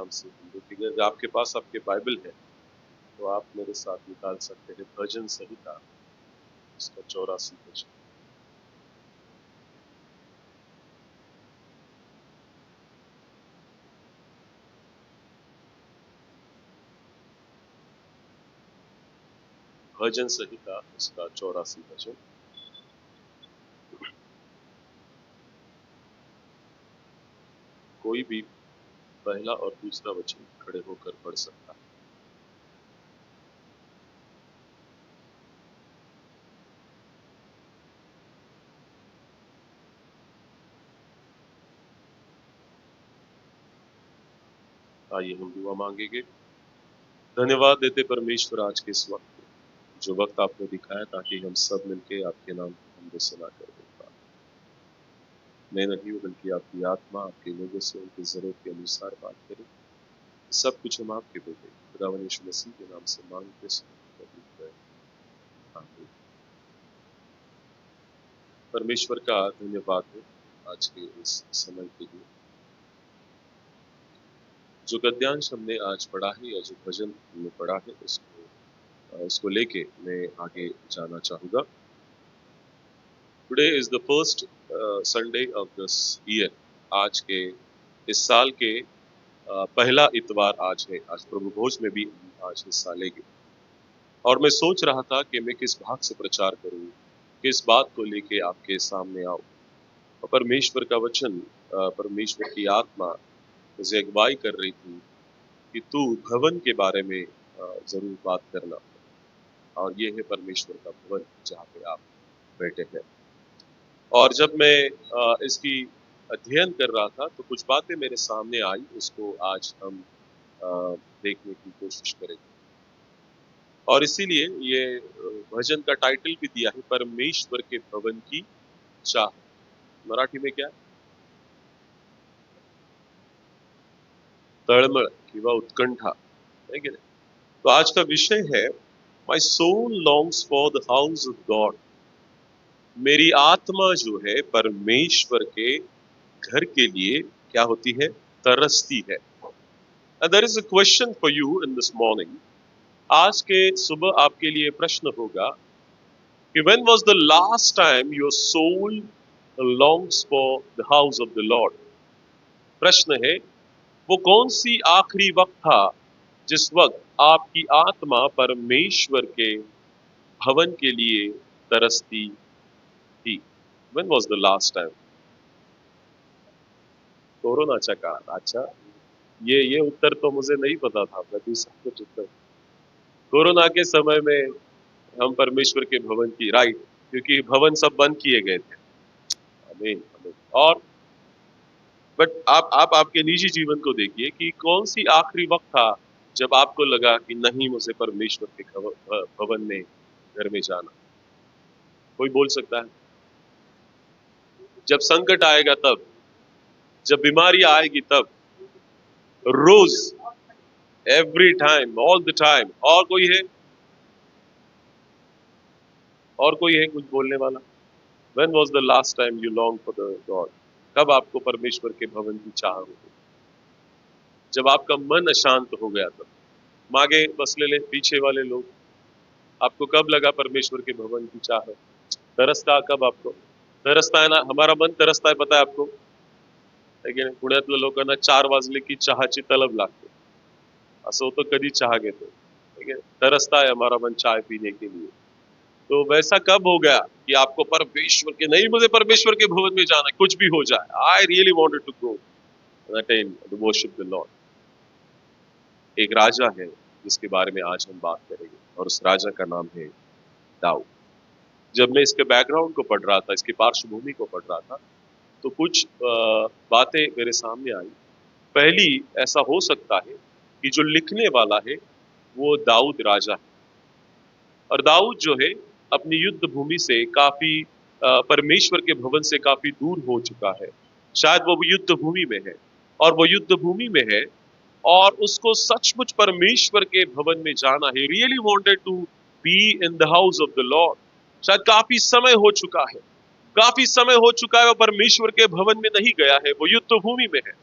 नाम से हम देखेंगे। अगर आपके पास आपके बाइबल है तो आप मेरे साथ निकाल सकते हैं भजन संहिता, इसका 84 भजन। भजन संहिता इसका 84 भजन। कोई भी पहला और दूसरा वचन खड़े होकर पढ़ सकता है। आइए हम दुआ मांगेंगे। धन्यवाद देते परमेश्वर आज के इस वक्त, जो वक्त आपने दिखाया ताकि हम सब मिलके आपके नाम को हमने सुना कर दे पाए। मैं नहीं हूँ बल्कि आपकी आत्मा आपके लोगों से उनकी जरूरत के अनुसार बात करे। सब कुछ हम आपके बेटे खुदावन यीशु मसीह के नाम से मांगते हैं। आमीन। परमेश्वर का धन्यवाद है आज के इस समय के लिए। जो गद्यांश हमने आज पढ़ा है या जो भजन हमने पढ़ा है उसको लेके मैं आगे जाना चाहूँगा। Today is the first Sunday of this year. आज के इस साल के पहला इतवार आज है। आज प्रभु भोज में भी आज हिस्सा लेंगे और मैं सोच रहा था कि मैं किस भाग से प्रचार करूं, किस बात को लेके आपके सामने आऊं। और परमेश्वर का वचन, परमेश्वर की आत्मा मुझे अगुवाई कर रही थी कि तू भवन के बारे में जरूर बात करना। और ये है परमेश्वर का भवन जहाँ पे आप बैठे हैं। और जब मैं इसकी अध्ययन कर रहा था तो कुछ बातें मेरे सामने आई, उसको आज हम देखने की कोशिश करेंगे। और इसीलिए ये भजन का टाइटल भी दिया है, परमेश्वर के भवन की चाह। मराठी में क्या, तळमळ किंवा उत्कंठा है कि नहीं। तो आज का विषय है my soul longs for the house of God. मेरी आत्मा जो है परमेश्वर के घर के लिए क्या होती है, तरसती है। And there is a question for you in this morning. आज के सुबह आपके लिए प्रश्न होगा कि when was the last time your soul longs for the house of the Lord? प्रश्न है, वो कौन सी आखिरी वक्त था जिस वक्त आपकी आत्मा परमेश्वर के भवन के लिए तरसती थी? When was the last time? कोरोनाच्या काळात। अच्छा, ये उत्तर तो मुझे नहीं पता था। मैं दूसरा कुछ उत्तर, कोरोना के समय में हम परमेश्वर के भवन की, राइट, क्योंकि भवन सब बंद किए गए थे। आमीन, आमीन। और बट आप आपके निजी जीवन को देखिए कि कौन सी आखिरी वक्त था जब आपको लगा कि नहीं, मुझे परमेश्वर के भवन में, घर में जाना। कोई बोल सकता है? जब संकट आएगा तब, जब बीमारी आएगी तब, रोज, every time, all the time. और कोई है? और कोई है कुछ बोलने वाला? When was the last time you longed for the God? कब आपको परमेश्वर के भवन की चाह हुई? जब आपका मन अशांत हो गया तब। मागे बसलेले पीछे वाले लोग, आपको कब लगा परमेश्वर के भवन की चाह है? तरसता कब आपको? तरसता है ना, हमारा मन तरसता है, पता है आपको? है की नाही? पुण्यातल्या लोकांना 4 वाजले की चहाची तलब लागते। असं होतं, कधी चहा घेतो, ठीक है? तरसता है हमारा मन चाय पीने के लिए। तो वैसा कब हो गया कि आपको परमेश्वर के, नहीं मुझे परमेश्वर के भवन में जाना, कुछ भी हो जाए, I really wanted to go and attend to worship the Lord. एक राजा है जिसके बारे में आज हम बात करेंगे और उस राजा का नाम है दाऊद। जब मैं इसके बैकग्राउंड को पढ़ रहा था, इसकी पार्श्वभूमि को पढ़ रहा था, तो कुछ बातें मेरे सामने आई। पहली, ऐसा हो सकता है कि जो लिखने वाला है वो दाऊद राजा है, और दाऊद जो है अपनी युद्ध भूमि से काफी, परमेश्वर के भवन से काफी दूर हो चुका है। शायद वो युद्ध भूमि में है, और वो युद्ध भूमि में है और उसको सचमुच परमेश्वर के भवन में जाना है। Really wanted to be in the house of the Lord. शायद काफी समय हो चुका है, काफी समय हो चुका है वो परमेश्वर के भवन में नहीं गया है, वो युद्ध भूमि में है।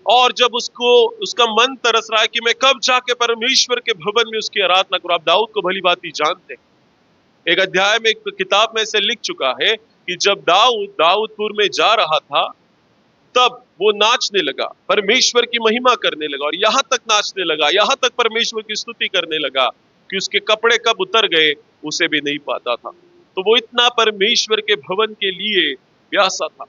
और जब उसको उसका मन तरस रहा है कि मैं कब जाके परमेश्वर के भवन में उसकी आराधना करूं। आप दाऊद को भली भांति जानते हैं, एक अध्याय में एक किताब में से लिख चुका है कि जब दाऊदपुर में जा रहा था तब वो नाचने लगा, परमेश्वर की महिमा करने लगा, और यहां तक नाचने लगा, यहां तक परमेश्वर की स्तुति करने लगा कि उसके कपड़े कब उतर गए उसे भी नहीं पाता था। तो वो इतना परमेश्वर के भवन के लिए प्यासा था।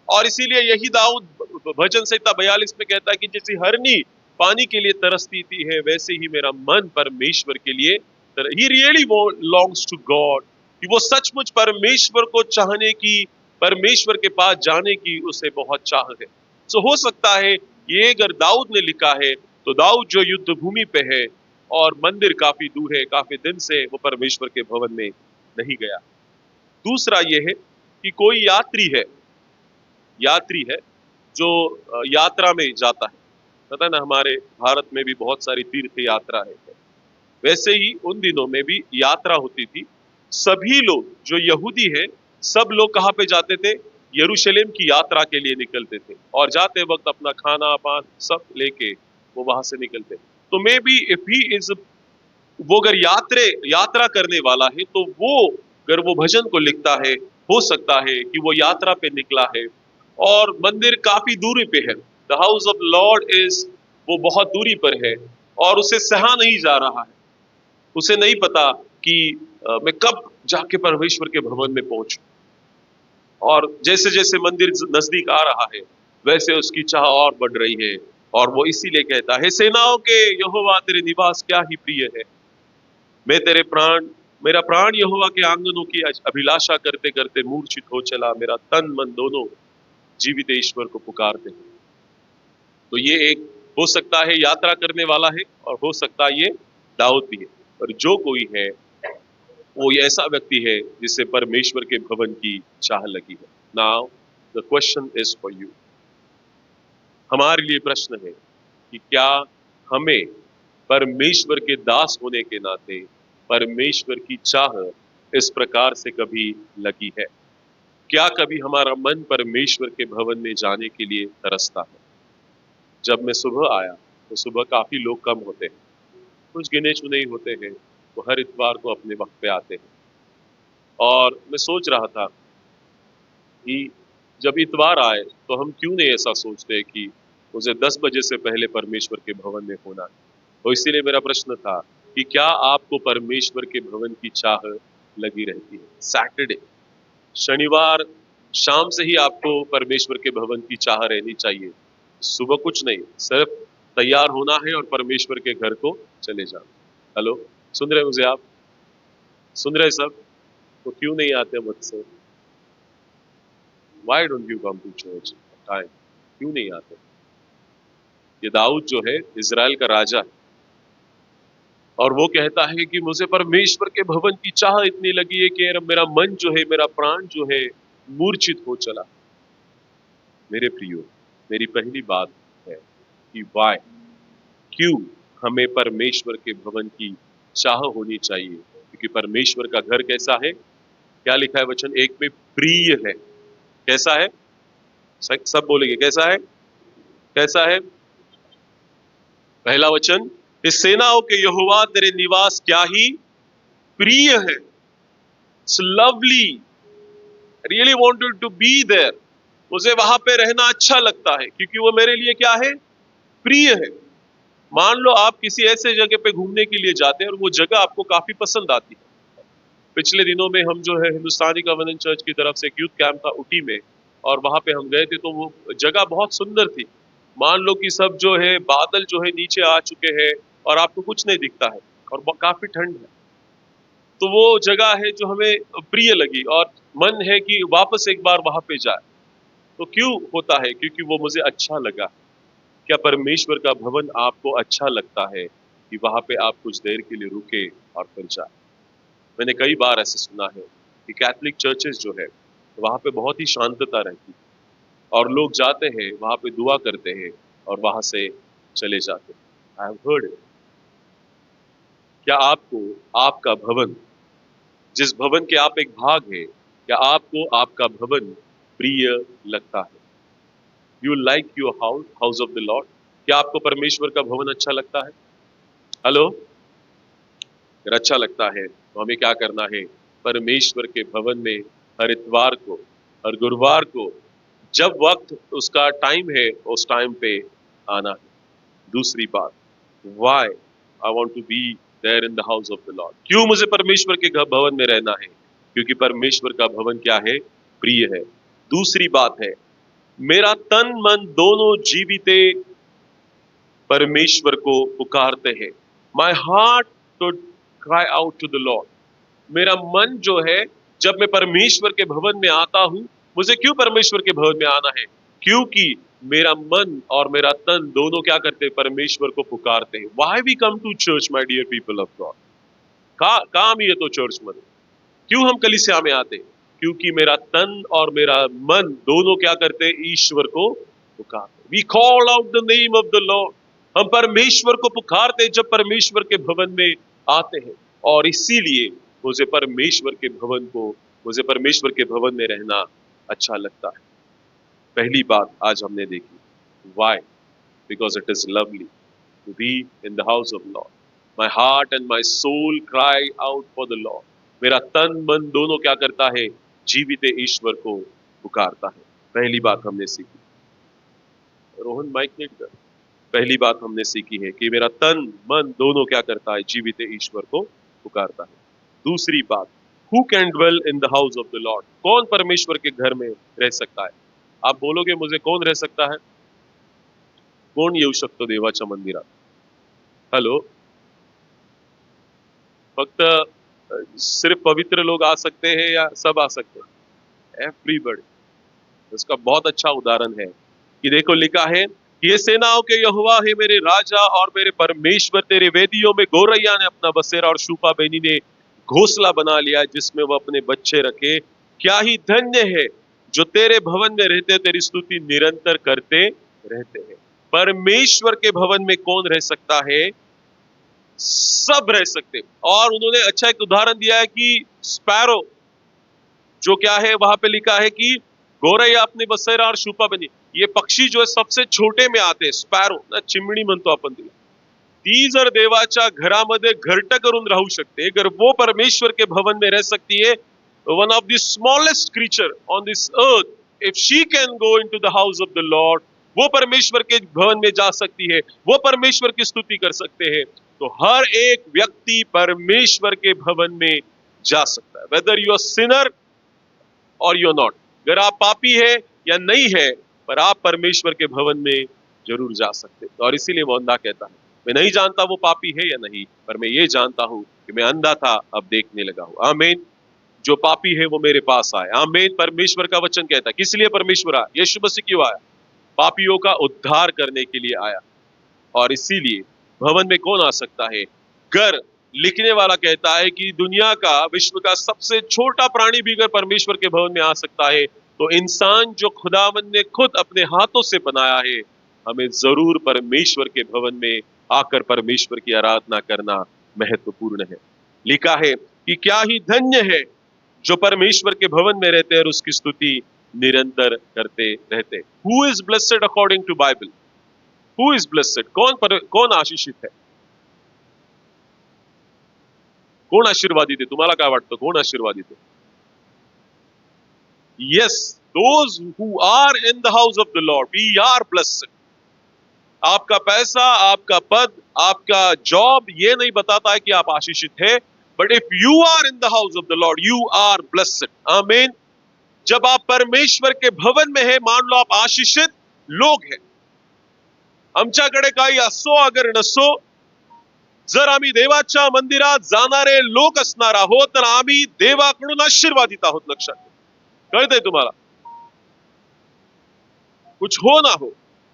और इसीलिए यही दाऊद भजन संहिता 42 में कहता है कि जैसे हरनी पानी के लिए तरसती थी है, वैसे ही मेरा मन परमेश्वर के लिए ही रियली वो लॉन्ग्स टू गॉड, कि वो सचमुच परमेश्वर को चाहने की, परमेश्वर के पास जाने की उसे बहुत चाह है। सो हो सकता है ये अगर दाऊद ने लिखा है तो दाऊद जो युद्ध भूमि पे है और मंदिर काफी दूर है, काफी दिन से वो परमेश्वर के भवन में नहीं गया। दूसरा ये है कि कोई यात्री है जो यात्रा में जाता है। पता है ना, हमारे भारत में भी बहुत सारी तीर्थ यात्रा है, वैसे ही उन दिनों में भी यात्रा होती थी। सभी लोग जो यहूदी हैं, सब लोग कहाँ पे जाते थे? यरूशलेम की यात्रा के लिए निकलते थे, और जाते वक्त अपना खाना पान सब लेके वो वहां से निकलते। तो may be if he is, वो अगर यात्रा करने वाला है तो वो अगर वो भजन को लिखता है, हो सकता है कि वो यात्रा पे निकला है और मंदिर काफी दूरी पे है। The house of Lord is, वो बहुत दूरी पर है और उसे सहा नहीं जा रहा है। उसे नहीं पता कि मैं कब जाके परमेश्वर के भवन में पहुंचूं। और जैसे जैसे मंदिर नजदीक आ रहा है वैसे उसकी चाह और बढ़ रही है, और वो इसीलिए कहता है, सेनाओं के यहोवा तेरे निवास क्या ही प्रिय है। मैं तेरे प्राण, मेरा प्राण यहोवा के आंगनों की अभिलाषा करते करते मूर्छित हो चला, मेरा तन मन दोनों जीवित ईश्वर को पुकारते हैं। तो ये एक हो सकता है यात्रा करने वाला है, और हो सकता है ये दाऊद भी है। पर जो कोई है वो ऐसा व्यक्ति है जिसे परमेश्वर के भवन की चाह लगी है। Now the question is for you, हमारे लिए प्रश्न है कि क्या हमें परमेश्वर के दास होने के नाते परमेश्वर की चाह इस प्रकार से कभी लगी है? क्या कभी हमारा मन परमेश्वर के भवन में जाने के लिए तरसता है? जब मैं सुबह आया तो सुबह काफी लोग कम होते हैं, कुछ गिने चुने ही होते हैं, वो हर इतवार को अपने वक्त पे आते हैं। और मैं सोच रहा था कि जब इतवार आए तो हम क्यों नहीं ऐसा सोचते कि मुझे 10 बजे से पहले परमेश्वर के भवन में होना है। तो इसीलिए मेरा प्रश्न था कि क्या आपको परमेश्वर के भवन की चाह लगी रहती है? सैटरडे, शनिवार शाम से ही आपको परमेश्वर के भवन की चाह रहनी चाहिए। सुबह कुछ नहीं, सिर्फ तैयार होना है और परमेश्वर के घर को चले जाना। हेलो, सुन रहे मुझे आप? सुन रहे सब? तो क्यों नहीं आते मुझसे? Why don't you come to church on time? क्यों नहीं आते? ये दाऊद जो है इजराइल का राजा है, और वो कहता है कि मुझे परमेश्वर के भवन की चाह इतनी लगी है कि मेरा मन जो है, मेरा प्राण जो है मूर्छित हो चला। मेरे प्रियो, मेरी पहली बात है कि वाई, क्यों हमें परमेश्वर के भवन की चाह होनी चाहिए? क्योंकि परमेश्वर का घर कैसा है? क्या लिखा है वचन 1 में? प्रिय है। कैसा है? सब बोलेंगे कैसा है? कैसा है? पहला वचन, इस सेनाओं के यहोवा तेरे निवास क्या ही प्रिय है। It's lovely, really wanted to be there. मुझे वहां पे रहना अच्छा लगता है क्योंकि वो मेरे लिए क्या है? प्रिय है। मान लो आप किसी ऐसे जगह पे घूमने के लिए जाते हैं और वो जगह आपको काफी पसंद आती है। पिछले दिनों में हम जो है हिंदुस्तानी कॉन्वेंट चर्च की तरफ से एक यूथ कैंप था ऊटी में, और वहां पे हम गए थे तो वो जगह बहुत सुंदर थी। मान लो कि सब जो है बादल जो है नीचे आ चुके हैं और आपको कुछ नहीं दिखता है और काफी ठंड है, तो वो जगह है जो हमें प्रिय लगी और मन है कि वापस एक बार वहां पे जाए। तो क्यों होता है? क्योंकि वो मुझे अच्छा लगा। क्या परमेश्वर का भवन आपको अच्छा लगता है कि वहां पे आप कुछ देर के लिए रुके और फिर जाए? मैंने कई बार ऐसे सुना है कि कैथोलिक चर्चेस जो है वहां पे बहुत ही शांतता रहती है, और लोग जाते हैं वहां पे दुआ करते हैं और वहां से चले जाते हैं। I have heard it. क्या आपको आपका भवन, जिस भवन के आप एक भाग है, क्या आपको आपका भवन प्रिय लगता है? You like your house of the Lord? क्या आपको परमेश्वर का भवन अच्छा लगता है? हेलो, अगर अच्छा लगता है तो हमें क्या करना है? परमेश्वर के भवन में हर इतवार को, हर गुरुवार को, जब वक्त उसका टाइम है उस टाइम पे आना है। दूसरी बात, why I want to be there in the house of the Lord? क्यों मुझे परमेश्वर के भवन में रहना है? क्योंकि परमेश्वर का भवन क्या है? प्रिय है। दूसरी बात है, मेरा तन मन दोनों जीविते परमेश्वर को पुकारते हैं। My heart should cry out to the Lord. मेरा मन जो है, जब मैं परमेश्वर के भवन में आता हूं, मुझे क्यों परमेश्वर के भवन में आना है? क्योंकि मेरा मन और मेरा तन दोनों क्या करते हैं? परमेश्वर को पुकारते हैं। Why we come to church my dear people of God? काम ही है तो चर्च में। क्यों हम कलीसिया में आते हैं? क्योंकि मेरा तन और मेरा मन दोनों क्या करते हैं? ईश्वर को पुकारते। We call out the name of the Lord. हम परमेश्वर को पुकारते हैं जब परमेश्वर के भवन में आते हैं। और इसीलिए मुझे परमेश्वर के भवन में रहना अच्छा लगता है। पहली बात आज हमने देखी, why? Because it is lovely to be in the house of Lord. My heart and my soul cry out for the Lord. मेरा तन मन दोनों क्या करता है? जीवित ईश्वर को पुकारता है। पहली बात हमने सीखी। रोहन माइक नीट कर। पहली बात हमने सीखी है कि मेरा तन मन दोनों क्या करता है? जीवित ईश्वर को पुकारता है। दूसरी बात, who can dwell in the house of the Lord? कौन परमेश्वर के घर में रह सकता है? आप बोलोगे मुझे कौन रह सकता है? कोण येऊ शकतो देवाच्या मंदिरात? हेलो, फक्त सिर्फ पवित्र लोग आ सकते हैं या सब आ सकते हैं? एवरीबॉडी। इसका बहुत अच्छा उदाहरण है कि देखो लिखा है कि ये सेनाओं के यहोवा है मेरे राजा और मेरे परमेश्वर, तेरे वेदियों में गोरैया ने अपना बसेरा और शूफा बेनी ने घोंसला बना लिया जिसमें वो अपने बच्चे रखे। क्या ही धन्य है जो तेरे भवन में रहते, तेरी स्तुति निरंतर करते रहते हैं। परमेश्वर के भवन में कौन रह सकता है? सब रह सकते। और उन्होंने अच्छा एक उदाहरण दिया है कि स्पैरो जो क्या है, वहां पे लिखा है कि गोरैया अपने बसेरा और शूपा बनी। ये पक्षी जो है सबसे छोटे में आते हैं, स्पॅरो ना, चिमणी म्हणतो आपण तिला। ती जर देवाच्या घरामध्ये घरटं करून राहू शकते, अगर वो परमेश्वर के भवन में रह सकती है, one of the smallest creature on this earth, if she can go into the house of the Lord, वो परमेश्वर के भवन में जा सकती है, वो परमेश्वर की स्तुति कर सकते हैं। तो हर एक व्यक्ति परमेश्वर के भवन में जा सकता है, वेदर यू आर सिनर और यू नॉट। अगर आप पापी है या नहीं है, पर आप परमेश्वर के भवन में जरूर जा सकते। और इसीलिए वो अंधा कहता है, मैं नहीं जानता वो पापी है या नहीं, पर मैं ये जानता हूं कि मैं अंधा था अब देखने लगा हूं। आमीन। जो पापी है वो मेरे पास आए। आमीन। परमेश्वर का वचन कहता है, किस लिए परमेश्वर आया? यीशु मसीह क्यों आया? पापियों का उद्धार करने के लिए आया। और इसीलिए भवन में कौन आ सकता है? घर। लिखने वाला कहता है कि दुनिया का, विश्व का सबसे छोटा प्राणी भी अगर परमेश्वर के भवन में आ सकता है, तो इंसान जो खुदावन ने खुद अपने हाथों से बनाया है, हमें जरूर परमेश्वर के भवन में आकर परमेश्वर की आराधना करना महत्वपूर्ण है। लिखा है कि क्या ही धन्य है जो परमेश्वर के भवन में रहते और उसकी स्तुति निरंतर करते रहते। Who is blessed according to Bible? Who is blessed? कौन आशीषित है? कोण आशीर्वादित आहे? तुम्हाला काय वाटतं, कोण आशीर्वादित आहे? Yes, those who are in the house of the Lord, we are blessed. आपका पैसा, आपका पद, आपका जॉब ये नहीं बताता है कि आप आशीषित है, but if you are in the house of the Lord you are blessed. Amen. जब आप परमेश्वर के भवन में है, मान लो आप आशीषित लोग हैं। आमच्याकडे काही असो अगर नसो, जर आम्ही देवाच्या मंदिरात जाणारे लोक असणार आहोत, तर आम्ही देवाकडून आशीर्वादित आहोत। लक्षात कळतंय तुम्हाला? कुछ हो ना हो,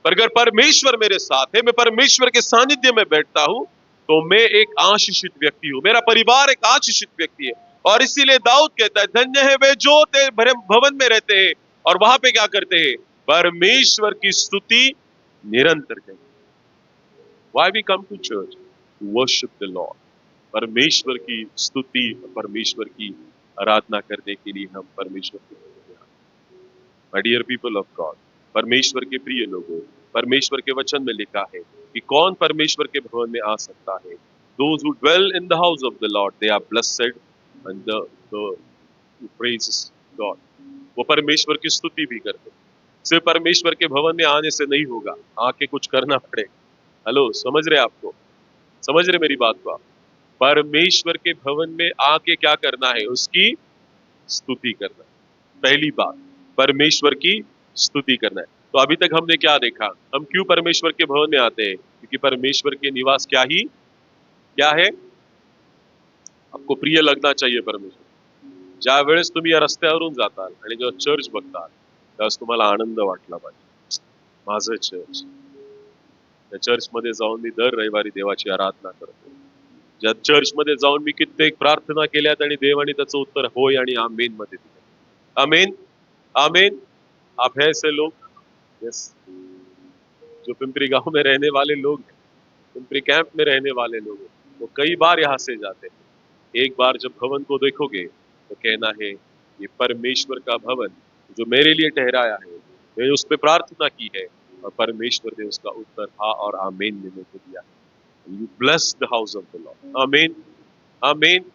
पर अगर परमेश्वर मेरे साथ है, मैं परमेश्वर के सानिध्य में बैठता हूं, तो मैं एक आशीषित व्यक्ति हूं, मेरा परिवार एक आशीषित व्यक्ति है। और इसीलिए दाऊद कहता है, धन्य है वे जो तेरे भवन में रहते हैं और वहां पे क्या करते हैं? परमेश्वर की स्तुति निरंतर करते। Why we come to church? To worship the Lord. परमेश्वर की स्तुति, परमेश्वर की आराधना करने के लिए हम परमेश्वर के भवन में आते हैं। My dear people of God, परमेश्वर के प्रिय लोगों, परमेश्वर के वचन में लिखा है कि कौन परमेश्वर के भवन में आ सकता है। Those who dwell in the house of the Lord, they are blessed, and the who praises God. वो परमेश्वर की स्तुति भी करते हैं। सिर्फ परमेश्वर के भवन में आने से नहीं होगा, आके कुछ करना पड़ेगा। हेलो, समझ रहे आपको? समझ रहे मेरी बात को आप? परमेश्वर के भवन में आके क्या करना है? उसकी स्तुति करना है। पहली बात, परमेश्वर की स्तुति करना है। तो अभी तक हमने क्या देखा? हम क्यों परमेश्वर के भवन में आते हैं? क्योंकि परमेश्वर के निवास क्या है? आपको प्रिय लगना चाहिए परमेश्वर। ज्या वेळेस तुम्ही या रस्त्यावरून जाताल आणि जेव्हा चर्च बघताल त्यावेळेस तुम्हाला आनंद वाटला पाहिजे. माझं चर्च, त्या चर्चमध्ये जाऊन मी दर रविवारी देवाची आराधना करतो. ज्या चर्चमध्ये जाऊन मी कित्येक प्रार्थना केल्यात आणि देवाने त्याचं उत्तर होय आणि आमेन मध्ये दिलं. आमेन, आमेन. आप है ऐसे लोग? यस. जो पिंपरी गांव में रहने वाले लोग हैं, पिंपरी कैंप में रहने वाले लोग हैं, वो कई बार यहाँ से जाते हैं. एक बार जब भवन को देखोगे तो कहना है ये परमेश्वर का भवन जो मेरे लिए ठहराया है, मैंने उस पर प्रार्थना की है और परमेश्वर ने उसका उत्तर हाँ और आमीन में मुझे दिया है. You bless the house of the lord. आमीन, आमीन.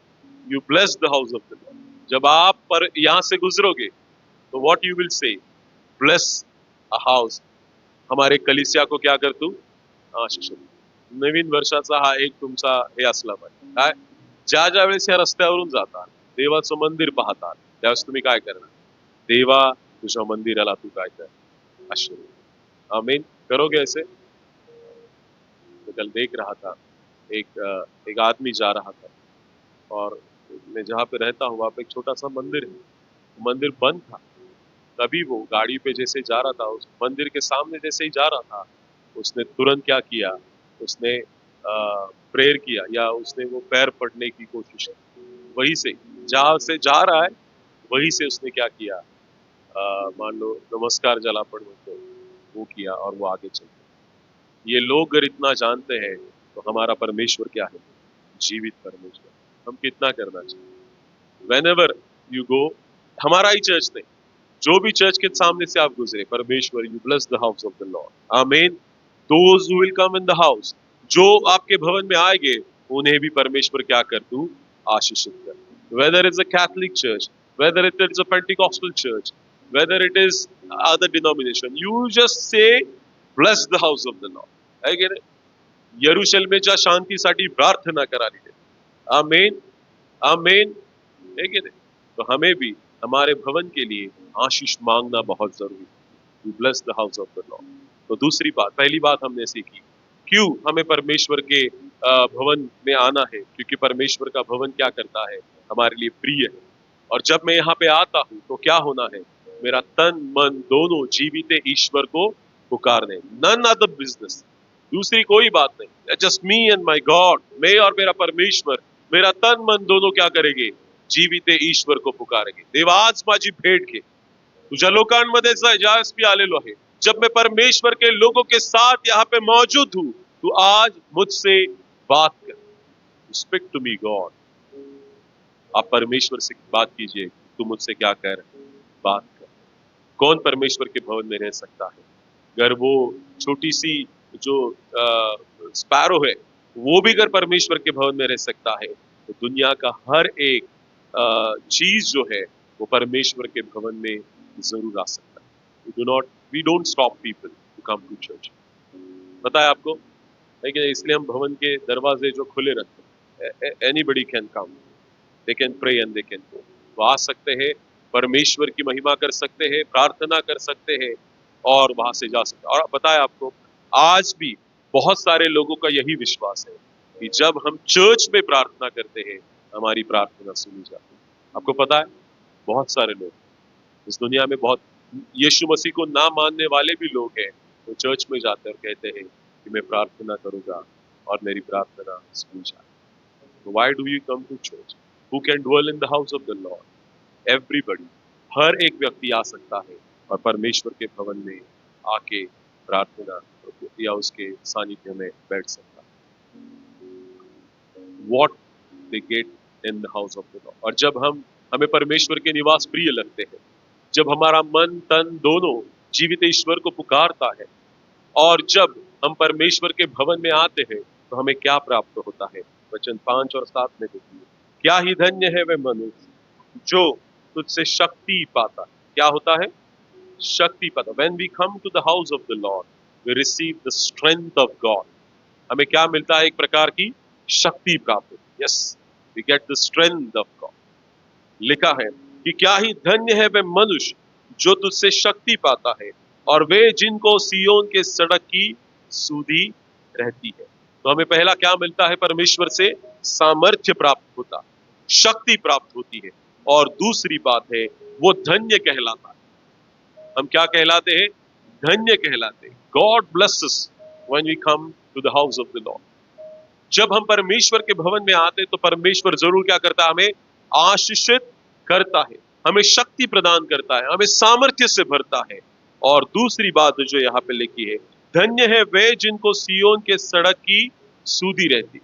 You bless the house of the Lord. जब आप पर यहाँ से गुजरोगे तो what you will say? Bless a house. हमारे कलिसिया को क्या कर तू? आशीष. नवीन वर्षाचा हा एक तुमचा हे असला पाहिजे. काय? ज्या वेळेस या रस्त्यावरून जातात, देवाचं मंदिर पाहतात, त्यावेळेस तुम्ही काय करणार? देवा तुझ्या मंदिराला तू काय कर? आशीर्वाद. आमीन. करोगे ऐसे? मैं कल देख रहा था, एक आदमी जा रहा था और मैं जहाँ पे रहता हूँ वहाँ पे एक छोटा सा मंदिर है. मंदिर बंद था. तभी वो गाड़ी पे जैसे जा रहा था, उस मंदिर के सामने जैसे ही जा रहा था, उसने तुरंत क्या किया? उसने प्रेयर किया या उसने वो पैर पड़ने की कोशिश की. वहीं से जहाँ से जा रहा है वहीं से उसने क्या किया? मान लो नमस्कार जला पड़ वो किया और वो आगे चल. ये लोग अगर इतना जानते हैं तो हमारा परमेश्वर क्या है? जीवित परमेश्वर. हम कितना करना चाहिए? Whenever you go, हमारा ही चर्च नहीं, जो भी चर्च के सामने से आप गुजरे, परमेश्वर you bless the house of the lord. आमीन. Those who will come in the house, जो आपके भवन में आएंगे उन्हें भी परमेश्वर क्या कर? तू आशीषित कर. Whether it's a Catholic church, whether it is a Pentecostal church, whether it is other denomination, you just say bless the house of the Lord. है की नाही? यरूशलेमेच्या शांतीसाठी प्रार्थना करावी. आमीन, आमीन. है की नहीं? तो हमें भी हमारे भवन के लिए आशीष मांगना बहुत जरूरी है. You bless the house of the Lord. तो दूसरी बात, पहली बात हमने सीखी, क्यों हमें परमेश्वर के भवन में आना है? क्योंकि परमेश्वर का भवन क्या करता है? हमारे लिए प्रिय है. और जब मैं यहाँ पे आता हूँ तो क्या होना है? मेरा तन मन दोनों जीवित ईश्वर को पुकारने. None other business. दूसरी कोई बात नहीं. Just me and my God. मैं और मेरा परमेश्वर, मेरा तन मन दोनों क्या करेंगे? जीवित ईश्वर को पुकारेंगे. देवा आज माझी भेट घे. तुझ्या लोकांमध्ये ज्यावेळेस मी आलेलो आहे, जब मैं परमेश्वर के लोगों के साथ यहाँ पे मौजूद हूँ, तू आज मुझसे बात कर. Speak to me God. आप परमेश्वर से बात कीजिए. तू मुझसे क्या कर? बात कर. कौन परमेश्वर के भवन में रह सकता है? अगर वो छोटी सी जो स्पैरो है वो भी अगर परमेश्वर के भवन में रह सकता है तो दुनिया का हर एक चीज जो है वो परमेश्वर के भवन में जरूर आ सकता है. We don't stop people to come to church. पता है आपको? है कि इसलिए हम भवन के दरवाजे जो खुले रखते हैं. Anybody can come, they can pray and they can go. वो आ सकते हैं, परमेश्वर की महिमा कर सकते हैं, प्रार्थना कर सकते हैं और वहां से जा सकते हैं. और पता है आपको, आज भी बहुत सारे लोगों का यही विश्वास है कि जब हम चर्च में प्रार्थना करते हैं हमारी प्रार्थना सुनी जाती है. आपको पता है, बहुत सारे लोग इस दुनिया में, बहुत यीशु मसीह को ना मानने वाले भी लोग हैं, वो चर्च में जाते हैं और कहते हैं कि मैं प्रार्थना करूंगा और मेरी प्रार्थना सुनी जाए. Why do you come to church? Who can dwell in the house of the lord? Everybody. हर एक व्यक्ति आ सकता है और परमेश्वर के भवन में आके प्रार्थना या उसके सानिध्य में बैठ सकता है. What they get in the house of the Lord. और जब हमें परमेश्वर के निवास प्रिय लगते हैं, जब हमारा मन तन दोनों जीवित ईश्वर को पुकारता है। और जब हम परमेश्वर के भवन में आते हैं तो हमें क्या प्राप्त होता है? वचन 5 और 7 में देखिए, क्या ही धन्य है वह मनुष्य जो तुझसे शक्ति पाता है। क्या होता है? शक्ति पाता। When we come to the house of the Lord, we receive the strength of God. हमें क्या मिलता है? एक प्रकार की शक्ति प्राप्त होती है। Yes, we get the strength of God. लिखा है कि क्या ही धन्य है वह मनुष्य जो तुझसे शक्ति पाता है और वे जिनको सियोन के सड़क की सुधि रहती है। तो हमें पहला क्या मिलता है? परमेश्वर से सामर्थ्य प्राप्त होता, शक्ति प्राप्त होती है। और दूसरी बात है, वो धन्य कहलाता है। हम क्या कहलाते हैं? धन्य कहलाते हैं। God blesses when we come to the house of the Lord. जब हम परमेश्वर के भवन में आते हैं तो परमेश्वर जरूर क्या करता है? हमें आशीषित करता है, हमें शक्ति प्रदान करता है, हमें सामर्थ्य से भरता है। और दूसरी बात जो यहाँ पे लिखी है, धन्य है वे जिनको सियोन के सड़क की सुधि रहती।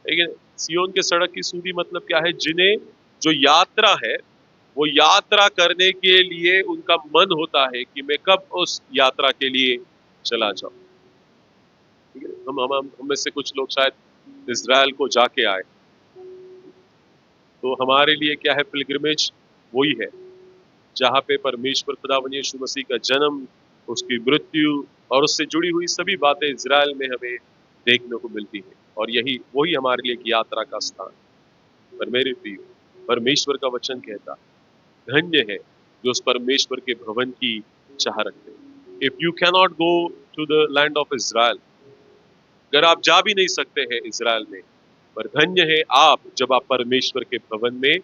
लेकिन सियोन के सड़क की सुधि मतलब क्या है? जिन्हें जो यात्रा है वो यात्रा करने के लिए उनका मन होता है कि मैं कब उस यात्रा के लिए चला जाऊं। ठीक है, हम में से कुछ लोग शायद इज़राइल को जाके आए, तो हमारे लिए क्या है पिलग्रिमेज? वही है जहाँ पे परमेश्वर खुदावंद यीशु मसीह का जन्म, उसकी मृत्यु और उससे जुड़ी हुई सभी बातें इज़राइल में हमें देखने को मिलती है। और यही वही हमारे लिए एक यात्रा का स्थान। पर मेरे प्रिय, परमेश्वर का वचन कहता है धन्य है जो उस परमेश्वर के भवन की चाह रखते हैं। If you can not go to the land of Israel, अगर आप जा भी नहीं सकते हैं इज़राइल में, पर धन्य है आप जब आप परमेश्वर के भवन में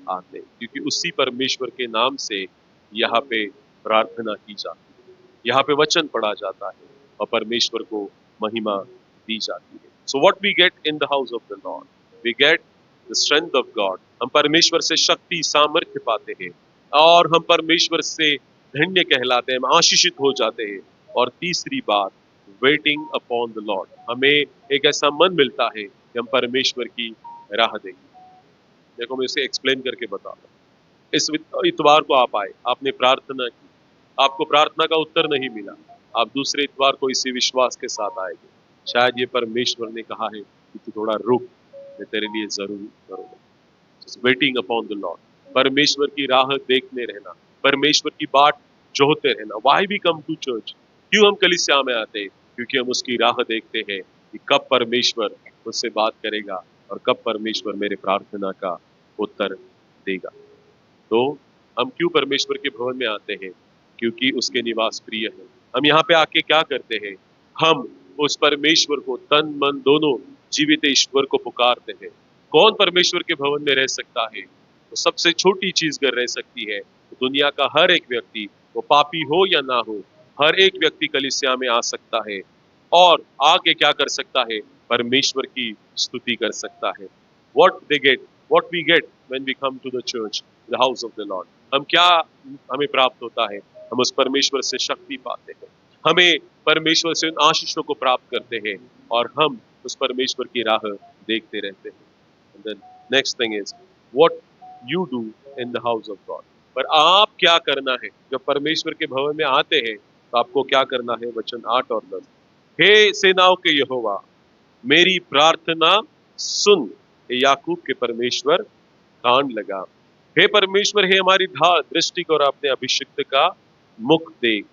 आते हैं, क्योंकि उसी परमेश्वर के नाम से यहाँ पे प्रार्थना की जाती है, यहाँ पे वचन पढ़ा जाता है और परमेश्वर को महिमा दी जाती है। So what we get in the house of the Lord, we get the strength of God. हम परमेश्वर से शक्ति सामर्थ्य पाते हैं और हम परमेश्वर से धन्य कहलाते हैं, हम आशीषित हो जाते हैं। और तीसरी बात, वेटिंग अपॉन द लॉर्ड, हमें एक ऐसा मन मिलता है कि हम परमेश्वर की राह देंगे। देखो मैं इसे एक्सप्लेन करके बता रहा हूं। इस इतवार को आप आए, आपने प्रार्थना की, आपको प्रार्थना का उत्तर नहीं मिला, आप दूसरे इतवार को इसी विश्वास के साथ आएंगे, शायद ये परमेश्वर ने कहा है कि तू थोड़ा रुक, मैं तेरे लिए जरूर करूंगा। वेटिंग अपॉन द लॉर्ड, परमेश्वर की राह देखने रहना, परमेश्वर की बाट जोहते रहना। Why we come to church? क्यों हम कलीसिया में आते हैं? क्योंकि हम उसकी राह देखते हैं कि कब परमेश्वर मुझसे बात करेगा और कब परमेश्वर मेरे प्रार्थना का उत्तर देगा। तो हम क्यों परमेश्वर के भवन में आते हैं? क्योंकि उसके निवास प्रिय है। हम यहाँ पे आके क्या करते हैं? हम उस परमेश्वर को तन मन दोनों जीवित ईश्वर को पुकारते हैं। कौन परमेश्वर के भवन में रह सकता है? तो सबसे छोटी चीज अगर रह सकती है तो दुनिया का हर एक व्यक्ति, वो पापी हो या ना हो, हर एक व्यक्ति कलीसिया में आ सकता है और आके क्या कर सकता है? परमेश्वर की स्तुति कर सकता है। What we get when we come to the church, the house of the Lord, हम क्या हमें प्राप्त होता है? हम उस परमेश्वर से शक्ति पाते हैं, हमें परमेश्वर से उन आशीषों को प्राप्त करते हैं और हम उस परमेश्वर की राह देखते रहते हैं। And then next thing is what you do in the house of God. पर आप क्या करना है? जब परमेश्वर के भवन में आते हैं तो आपको क्या करना है? वचन 8 और 10, हे सेनाओं के यहोवा, मेरी प्रार्थना सुन, हे याकूब के परमेश्वर कान लगा। हे परमेश्वर, हे हमारी दृष्टि को और अपने अभिषिक्त का मुख देख,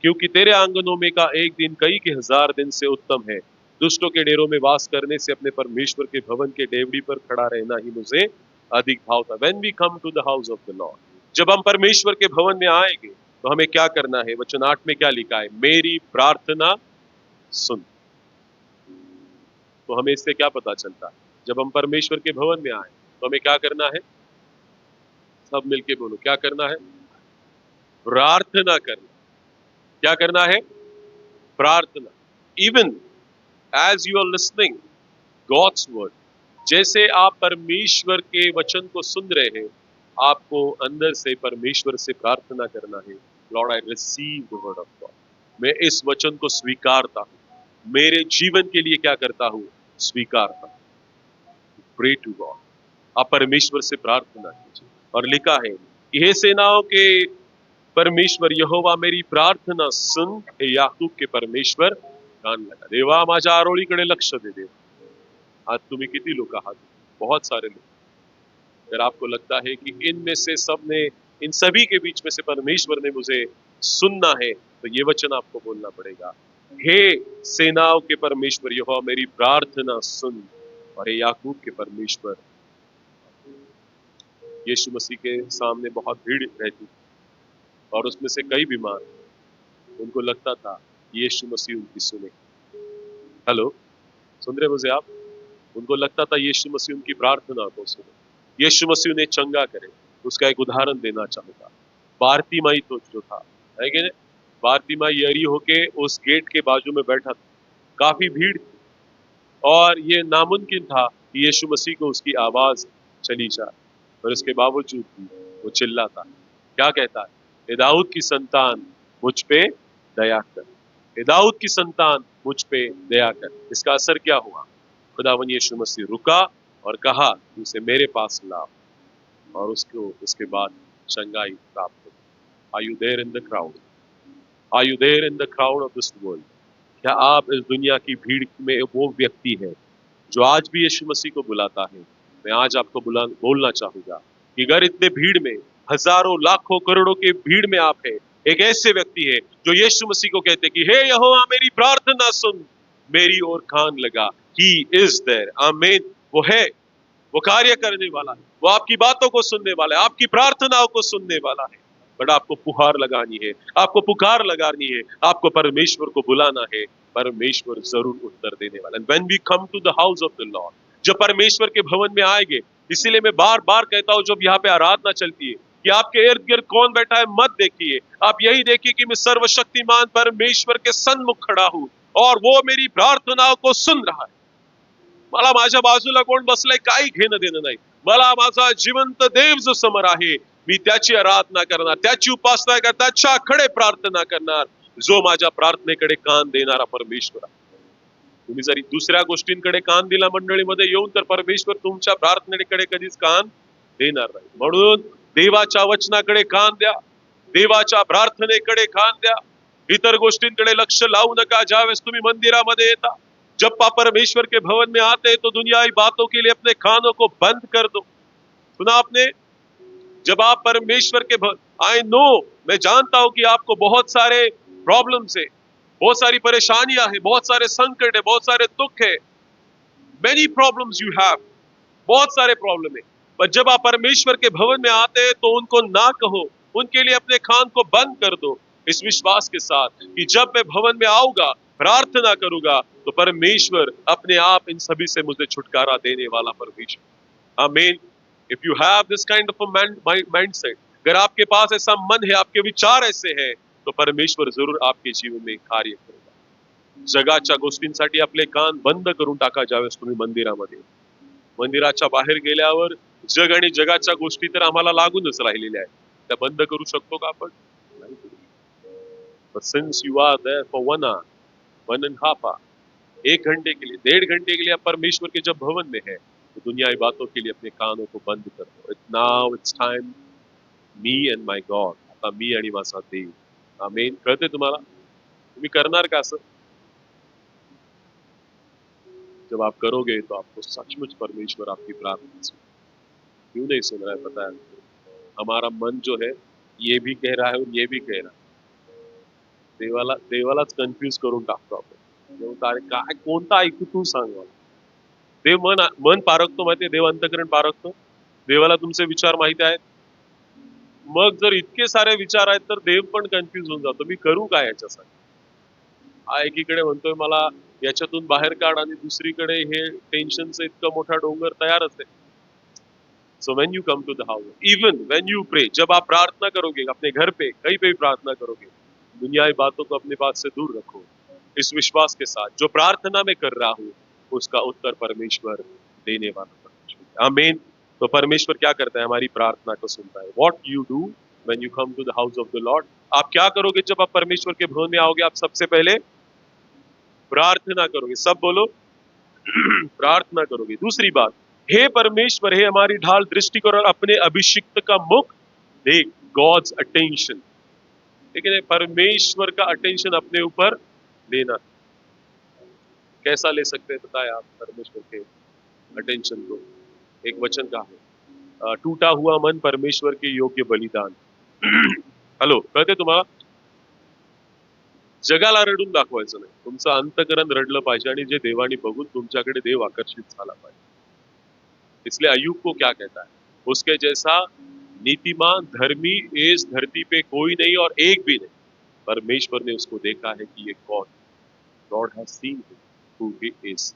क्योंकि तेरे आंगनों में का एक दिन कई के 1000 दिन से उत्तम है। दुष्टों के डेरों में वास करने से अपने परमेश्वर के भवन के डेवड़ी पर खड़ा रहना ही मुझे अधिक भावता। When we come to the house of the Lord, जब हम परमेश्वर के भवन में आएंगे तो हमें क्या करना है? वचन 8 में क्या लिखा है? मेरी प्रार्थना सुन। तो हमें इससे क्या पता चलता है? जब हम परमेश्वर के भवन में आए तो हमें क्या करना है? सब मिलके बोलो, क्या करना है? प्रार्थना करना। क्या करना है? प्रार्थना। Even as you are listening God's word, जैसे आप परमेश्वर के वचन को सुन रहे हैं, आपको अंदर से परमेश्वर से प्रार्थना करना है, Lord I receive the word of God, मैं इस वचन को स्वीकारता हूं, मेरे जीवन के लिए क्या करता हूं? स्वीकारता हूं। प्रे टू गॉड, आप परमेश्वर से प्रार्थना कीजिए। और लिखा है कि हे सेनाओं के परमेश्वर यहोवा मेरी प्रार्थना सुन, हे याकूब के परमेश्वर कान लगा. देवा माझ्या आरोळीकडे लक्ष दे. देवा आज तुम्ही किती लोक आहात? बहुत सारे लोग. अगर आपको लगता है कि इनमें से सब ने, इन सभी के बीच में से परमेश्वर ने मुझे सुनना है, तो ये वचन आपको बोलना पड़ेगा. हे सेनाओं के परमेश्वर यहोवा मेरी प्रार्थना सुन, और हे याकूब के परमेश्वर. यीशु मसीह के सामने बहुत भीड़ रहती और उसमें से कई बीमार, उनको लगता था यीशु मसीह उनकी सुने. हेलो, सुन रहे मुझे आप? उनको लगता था यीशु मसीह उनकी प्रार्थना को सुने, यीशु मसीह उन्हें चंगा करे. उसका एक उदाहरण देना चाहूंगा. बारतीमाई तो जो था, है कि नहीं? बारतीमाई यरी होके उस गेट के बाजू में बैठा था. काफी भीड़ थी और ये नामुमकिन था कि यीशु मसीह को उसकी आवाज चली जाए, पर उसके बावजूद भी वो चिल्लाता. क्या कहता है? हे दाऊद की संतान मुझ पे दया कर, हे दाऊद की संतान मुझ पे दया कर. इसका असर क्या हुआ? खुदावन यीशु मसीह रुका और कहा कि उसे मेरे पास लाओ, और उसको उसके बाद चंगाई प्राप्त हो. Are you there in the crowd? Are you there in the crowd of this world? क्या आप इस दुनिया की भीड़ में वो व्यक्ति है जो आज भी यीशु मसीह को बुलाता है? मैं आज आपको बोलना चाहूंगा कि अगर इतने भीड़ में, हजारों लाखों करोड़ों के भीड़ में आप है, एक ऐसे व्यक्ति है जो यीशु मसीह को कहते कि हे यहोवा मेरी प्रार्थना सुन, मेरी ओर कान लगा. He is there. आमीन. वो है, वो कार्य करने वाला है, वो आपकी बातों को सुनने वाला है, आपकी प्रार्थनाओं को सुनने वाला है. बट आपको पुकार लगानी है, आपको पुकार लगानी है, आपको परमेश्वर को बुलाना है. परमेश्वर जरूर उत्तर देने वाला है. When we come to the house of the Lord, जब परमेश्वर के भवन में आएंगे, इसीलिए मैं बार बार कहता हूं जब यहाँ पे आराधना चलती है कि आपके इर्द गिर्द कौन बैठा है मत देखिए, आप यही देखिए कि मैं सर्वशक्तिमान परमेश्वर के सन्मुख खड़ा हूं और वो मेरी प्रार्थनाओं को सुन रहा है. मला माझ्या बाजूला कोण बसलाय काही घेणं देणं नाही. मला माझा जिवंत देव जो समोर आहे, मी त्याची आराधना करणार, त्याची उपासना करणार, त्याच्याकडे प्रार्थना करणार, जो माझ्या प्रार्थनेकडे कान देणारा परमेश्वर आहे. तुम्ही जरी दुसऱ्या गोष्टींकडे कान दिला मंडळीमध्ये येऊन, तर परमेश्वर तुमच्या प्रार्थनेकडे कधीच कान देणार नाही. म्हणून देवाच्या वचनाकडे कान द्या, देवाच्या प्रार्थनेकडे कान द्या. इतर गोष्टींकडे लक्ष लावू नका. ज्यावेळेस तुम्ही मंदिरामध्ये येता, जब आप परमेश्वर के भवन में आते हैं, तो दुनियावी बातों के लिए अपने कानों को बंद कर दो. सुना आपने? जब आप परमेश्वर के आई नो, मैं जानता हूं कि आपको बहुत सारे प्रॉब्लम्स है, बहुत सारी परेशानियां हैं, बहुत सारे संकट है, बहुत सारे दुख है. मेनी प्रॉब्लम्स यू हैव, बहुत सारे प्रॉब्लम है. पर जब आप परमेश्वर के भवन में आते हैं तो उनको ना कहो, उनके लिए अपने कान को बंद कर दो, इस विश्वास के साथ कि जब मैं भवन में आऊंगा, प्रार्थना करूंगा, तो परमेश्वर अपने आप इन सभी से मुझे छुटकारा देने वाला परमेश्वर. आमीन. If you have this kind of mindset, अगर आपके पास ऐसा मन है, आपके विचार ऐसे हैं, तो परमेश्वर जरूर आपके जीवन में कार्य करेगा. जगाच्या गोष्टींसाठी आपले कान बंद करून टाका. ज्यावेळेस तुम्ही मंदिरामध्ये, मंदिराच्या बाहेर गेल्यावर जग आणि जगाच्या गोष्टी तर आम्हाला लागूनच राहिलेल्या आहेत, त्या बंद करू शकतो का आपण? नाही करू. But since you are there for 1 and half hour, 1 घंटे के लिए, 1.5 घंटे के लिए आप परमेश्वर के जब भवन में है, तो दुनियावी बातों के लिए अपने कानों को बंद कर दो. Now it's time me and my God. आता मी आणि माझा देव. आमेन. कळते तुम्हाला? तुम्ही करणार का असं? जब आप करोगे तो आपको सचमुच परमेश्वर आपकी प्रार्थना सुने. क्यों नहीं सुन रहा है पता है? हमारा मन जो है ये भी कह रहा है और ये भी कह रहा है. देवालाच कन्फ्यूज करून टाकतो आपण. काय कोणता ऐकू तू सांग मला. देव मन पारखतो माहितीये, देव अंतकरण पारखतो. देवाला तुमचे विचार माहिती आहेत. मग जर इतके सारे विचार आहेत तर देव पण कन्फ्यूज होऊन जातो. मी करू काय याच्यासाठी? हा एकीकडे म्हणतोय मला याच्यातून बाहेर काढ, आणि दुसरीकडे हे टेन्शनचं इतकं मोठा डोंगर तयारच आहे. So when you come to the house, even when you pray, जब आप प्रार्थना करोगे अपने घर पे, कहीं पे भी प्रार्थना करोगे, दुनियावी बातों को अपने पास से दूर रखो, इस विश्वास के साथ जो प्रार्थना में कर रहा हूं उसका उत्तर परमेश्वर देने वाला परमेश्वर. आमीन. तो परमेश्वर क्या करता है? हमारी प्रार्थना को सुनता है. What you do when you come to the house of the Lord? आप क्या करोगे जब आप परमेश्वर के भवन में आओगे? आप सबसे पहले प्रार्थना करोगे. सब बोलो प्रार्थना करोगे. दूसरी बात, हे परमेश्वर, हे हमारी ढाल दृष्टि कर और अपने अभिषिक्त का मुख देख. God's attention. लेकिन परमेश्वर का अटेंशन अपने ऊपर लेना। कैसा ले सकते हैं बताए आप परमेश्वर के अटेंशन को? एक वचन का है, टूटा हुआ मन परमेश्वर के योग्य बलिदान। हॅलो, कळते तुम्हाला? जगाला रडून दाखवायचं नाही, तुमचं अंतकरण रडलं पाहिजे आणि जे देवाने बघून तुमच्याकडे देव आकर्षित झाला पाहिजे। इसलिए अय्यूब को क्या कहता है, उसके जैसा नीतिमान धर्मी इस धरती पे कोई नहीं और एक भी नहीं। परमेश्वर ने उसको देखा है कि ये कौन। God has seen who he is.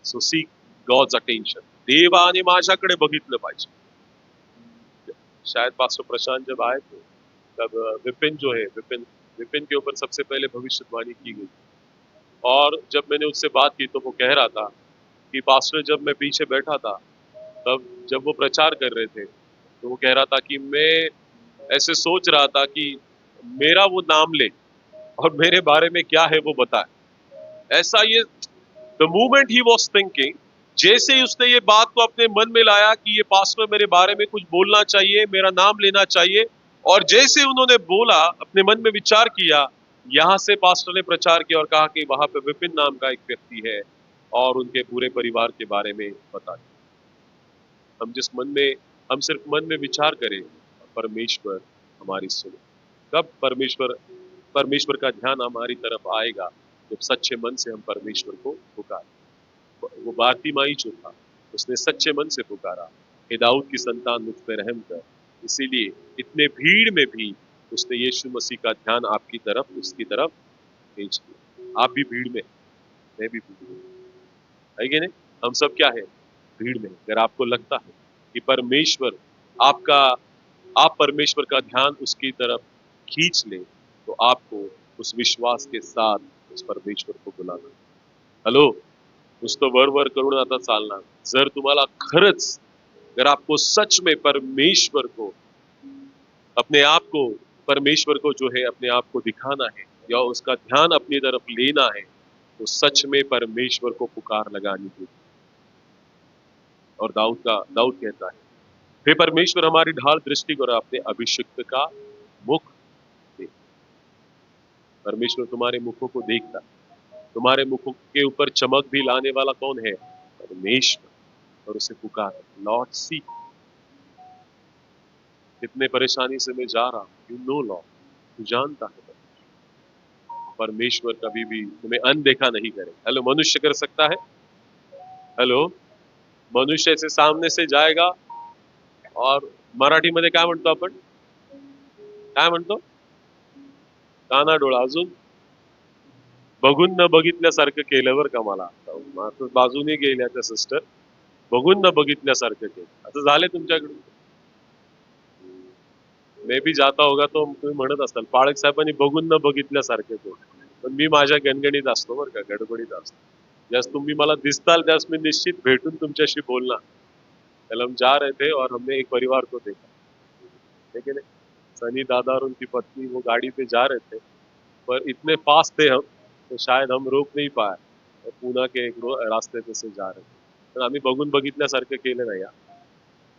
So seek God's attention. देवाने माझ्याकडे बघितलं पाहिजे। शायद पास्टर प्रशांत जब आए थे तब विपिन जो है, विपिन विपिन के ऊपर सबसे पहले भविष्यवाणी की गई। और जब मैंने उससे बात की तो वो कह रहा था कि पास्टर जब मैं पीछे बैठा था तब जब वो प्रचार कर रहे थे तो वो कह रहा था कि मैं ऐसे सोच रहा था कि मेरा वो नाम ले और मेरे बारे में क्या है वो बताए। ऐसा ये the moment he was thinking, जैसे ही उसने ये बात को अपने मन में लाया कि ये पास्टर मेरे बारे में कुछ बोलना चाहिए, मेरा नाम लेना चाहिए, और जैसे उन्होंने बोला, अपने मन में विचार किया, यहाँ से पास्टर ने प्रचार किया और कहा कि वहां पे विपिन नाम का एक व्यक्ति है और उनके पूरे परिवार के बारे में बता। हम जिस मन में, हम सिर्फ मन में विचार करें, परमेश्वर हमारी सुने। कब परमेश्वर का ध्यान हमारी तरफ आएगा? जब सच्चे मन से हम परमेश्वर को पुकारें। वो बारतिमाई जो था उसने सच्चे मन से पुकारा, हे दाऊद की संतान मुझ पे रहम कर। इसीलिए इतने भीड़ में भी उसने यीशु मसीह का ध्यान आपकी तरफ, उसकी तरफ भेज दिया। आप भी भीड़ में, मैं भी भीड़ में, है कि नहीं? हम सब क्या है? भीड़ में। अगर आपको लगता है कि परमेश्वर आपका, आप परमेश्वर का ध्यान उसकी तरफ खींच ले, तो आपको उस विश्वास के साथ उस परमेश्वर को बुलाना। हॅलो, नुसतं वर करून आता चालणार। जर तुम्हाला खरंच, अगर आपको सच में परमेश्वर को, अपने आप को परमेश्वर को जो है अपने आप को दिखाना है या उसका ध्यान अपनी तरफ लेना है, तो सच में परमेश्वर को पुकार लगानी होगी। और दाऊद कहता है, हे परमेश्वर हमारी ढाल दृष्टि और अपने अभिषिक्त का मुख देख। परमेश्वर तुम्हारे मुखों को देखता है। तुम्हारे मुखों के ऊपर चमक भी लाने वाला कौन है? परमेश्वर। और उसे पुकार, लॉर्ड सी, कितने परेशानी से मैं जा रहा हूं, यू नो लॉर्ड, तू जानता है। परमेश्वर कभी भी तुम्हें अनदेखा नहीं करे। हेलो, मनुष्य कर सकता है? हेलो, मनुष्य ऐसे सामने से जाएगा और मराठीमध्ये काय म्हणतो आपण? काय म्हणतो? काना डोळा, अजून बघून न बघितल्यासारखं केलं बरं का मला। आता बाजूने गेल्या त्या सिस्टर, बघून न बघितल्यासारखं केलं। असं झालंय तुमच्याकडून? मे बी जाता होगा तो तुम्ही म्हणत असाल पाळक साहेबांनी बघून न बघितल्यासारखे केलं, पण मी माझ्या गणगणित असतो बरं का, गडबडीत असतो। जस तुम्ही मला दिसताल त्यास मी निश्चित भेटून तुमच्याशी बोलणार। कल हम जा रहे थे और हमने एक परिवार को देखा, ठीक है? सनी दादा और उनकी पत्नी वो गाड़ी पे जा रहे थे, पर इतने फास्ट थे हम, तो शायद हम रोक नहीं पाए और पुणे के एक रास्ते पे से जा रहे थे। पण आम्ही बघून बघितल्यासारखं केलं नाही यार,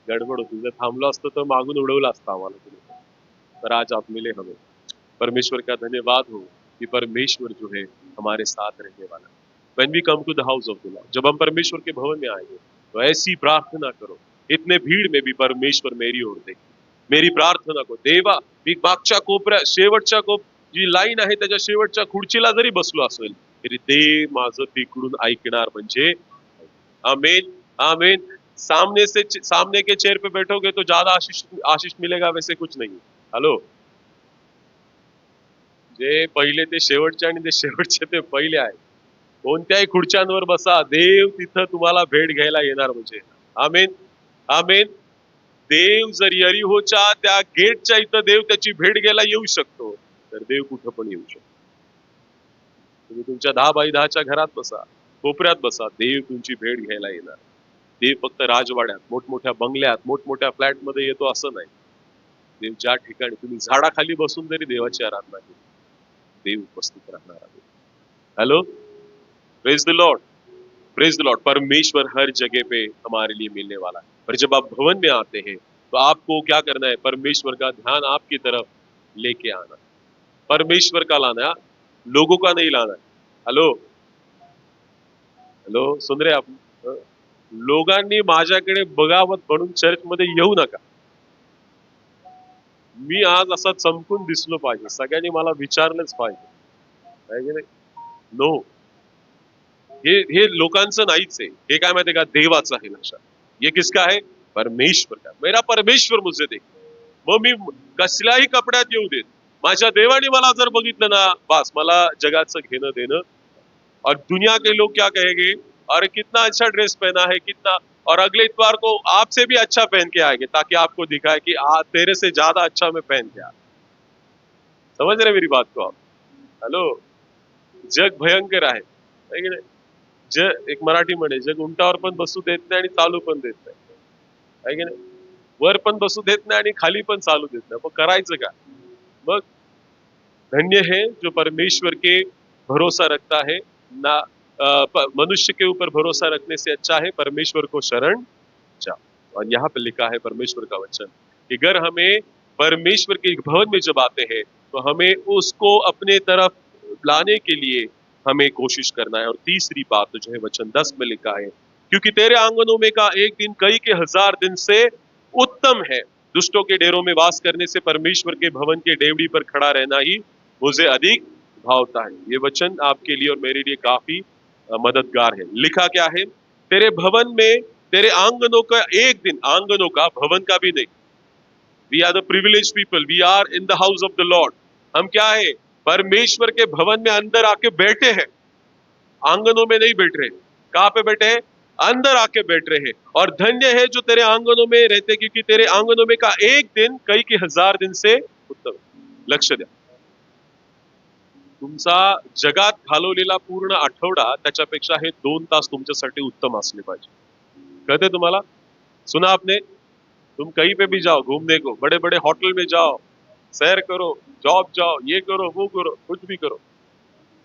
गडबड होती। जर थांबलो असतो तर मागून उडवलं असतं आम्हाला तुम्ही, पर आज आप मिले हमें। परमेश्वर का धन्यवाद हो कि परमेश्वर जो है हमारे साथ रहने वाला। When we come to the house of the Lord, जब हम परमेश्वर के भवन में आएंगे तो ऐसी प्रार्थना करो, इतने भीड़ में भी परमेश्वर मेरी ओर देखे, मेरी प्रार्थना को देवा, मी मागच्या कोपऱ्या शेवटच्या जी लाईन आहे त्याच्या शेवटच्या खुर्चीला जरी बसलो असेल तरी ते माझं तिकडून ऐकणार म्हणजे। आमीन, आमीन। सामने के चेयर पे बैठोगे तो ज्यादा आशीष आशीष मिलेगा, वैसे कुछ नहीं। हॅलो, जे पहिले ते शेवटचे आणि ते शेवटचे ते पहिले आहे, कोणत्याही खुर्च्यांवर बसा, देव तिथं तुम्हाला भेट घ्यायला येणार म्हणजे। आमीन, आमीन। देव जर यरीहोच्या त्या गेटच्या इथं देव त्याची भेट घ्यायला येऊ शकतो, तर देव कुठं पण येऊ शकतो। तुम्ही तुमच्या 10 बाय 10च्या घरात बसा, कोपऱ्यात बसा, देव तुमची भेट घ्यायला येणार। देव फक्त राजवाड्यात, मोठमोठ्या बंगल्यात, मोठमोठ्या फ्लॅटमध्ये येतो असं नाही। देव ज्या ठिकाणी तुम्ही झाडाखाली बसून जरी देवाची आराधना केली, देव उपस्थित राहणार आहे। Hello, praise the Lord, praise the Lord. परमेश्वर हर जगह पे हमारे लिए मिलने वाला है। पर जब आप भवन में आते हैं तो आपको क्या करना है? परमेश्वर का ध्यान आपकी तरफ लेके आना। परमेश्वर का लाना है, लोगों का नहीं लाना है। हॅलो हॅलो, सुन रहे आपण? लोकांनी माझ्याकडे बघावत म्हणून चर्चमध्ये येऊ नका. मी आज असा चमकून दिसलो पाहिजे, सगळ्यांनी मला विचारलंच पाहिजे, आहे की नाही? नो, हे हे लोकांचं नाहीच आहे. हे काय माहितीये का, देवाचं आहे. लक्षात, ये किसका आहे? परमेश्वर का. मेरा परमेश्वर मुझे देख. मग मी कसल्याही कपड्यात येऊ देत, माझ्या देवाने मला जर बघितलं ना, बस मला जगाचं घेणं देणं. और दुनिया के लोग क्या कहेंगे, अरे कितना अच्छा ड्रेस पहना है, कितना, और अगले इतवार को आपसे भी अच्छा पहन के आएंगे, ताकि आपको दिखाए कि तेरे से ज्यादा अच्छा मैं पहन के आया. समझ रहे मेरी बात को आप? हॅलो, जग भयंकर आहे की नाही? जग, एक मराठी म्हणे, जग उंटावर पण बसू देत नाही आणि चालू पण देत नाही, आहे की नाही? वर पण बसू देत नाही आणि खाली पण चालू देत नाही. मग करायचं का? मग धन्य है जो परमेश्वर के भरोसा रखता है ना. मनुष्य के ऊपर भरोसा रखने से अच्छा है परमेश्वर को शरण जाओ. और यहाँ पे लिखा है परमेश्वर का वचन कि अगर हमें परमेश्वर के भवन में जब आते हैं तो हमें उसको अपने तरफ लाने के लिए हमें कोशिश करना है. और तीसरी बात जो है वचन 10 में लिखा है, क्योंकि तेरे आंगनों में का एक दिन कई के 1000 दिन से उत्तम है. दुष्टों के डेरों में वास करने से परमेश्वर के भवन के डेवड़ी पर खड़ा रहना ही मुझे अधिक भावता है. ये वचन आपके लिए और मेरे लिए काफी मददगार है. लिखा क्या है? तेरे भवन में, तेरे आंगनों का एक दिन, आंगनों का, भवन का भी नहीं. We are the privilege people, we are in the house of the Lord. हम क्या है? परमेश्वर के भवन में अंदर आके बैठे हैं, आंगनों में नहीं बैठ रहे. कहाँ पे बैठे हैं? अंदर आके बैठ रहे हैं. और धन्य है जो तेरे आंगनों में रहते, क्योंकि तेरे आंगनों में का एक दिन कई के 1000 दिन से उत्तम. लक्ष द्या, तुमचा जगात घालवलेला पूर्ण आठवडा त्याच्यापेक्षा हे 2 तास तुमच्यासाठी उत्तम असले पाहिजे. कळते तुम्हाला? सुना आपने, तुम कहीं पे भी जाओ घूमने को, बड़े बड़े होटल में जाओ, सैर करो, जॉब जाओ, ये करो वो करो, कुछ भी करो,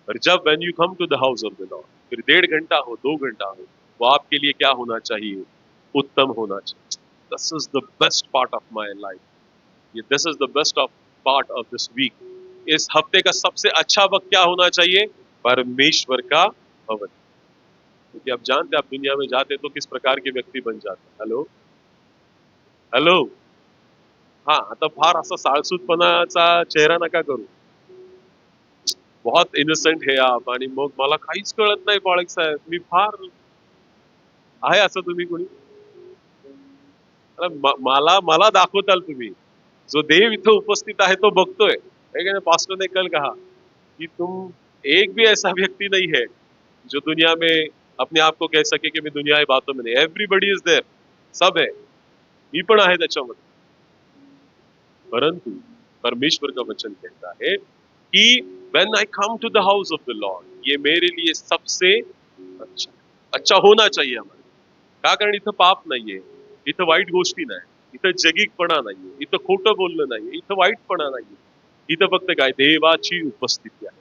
और जब when you come to the house of the Lord, फिर 1.5 घंटा हो, 2 घंटा हो, वो आपके लिए क्या होना चाहिए? उत्तम होना चाहिए. This is the best part of my life. ये this is the best of part of this week. इस हफ्ते का सबसे अच्छा वक्त क्या होना चाहिए? परमेश्वर का भवन. क्योंकि आप जानते हैं, आप दुनिया में जाते तो किस प्रकार के व्यक्ती बन जाते. हॅलो हॅलो, हा, आता फार असा साळसूतपणाचा चेहरा नका करू. बहुत इनोसेंट हे आप, आणि मग मला काहीच कळत नाही पाळक साहेब, मी फार आहे असं तुम्ही कोणी? मला मला दाखवताल तुम्ही, जो देव इथं उपस्थित आहे तो बघतोय. पास्टर ने कल कहा कि तुम एक भी ऐसा व्यक्ति नहीं है जो दुनिया में अपने आप को कह सके कि मैं दुनिया की बातों में नहीं. एवरीबडी इज देयर, सब है, मी पण आहे त्याच्यामध्ये. परंतु परमेश्वर का वचन कहता है कि when I come to the house of the Lord, ये मेरे लिए सबसे अच्छा अच्छा होना चाहिए हमारे. का? कारण इथं पाप नाहीये, इथं वाईट गोष्टी नाही, इथं जगिकपणा नाहीये, इथं खोटं बोलणं नाहीये, इथं वाईटपणा नाहीये. इथं फक्त काय? देवाची उपस्थिती आहे.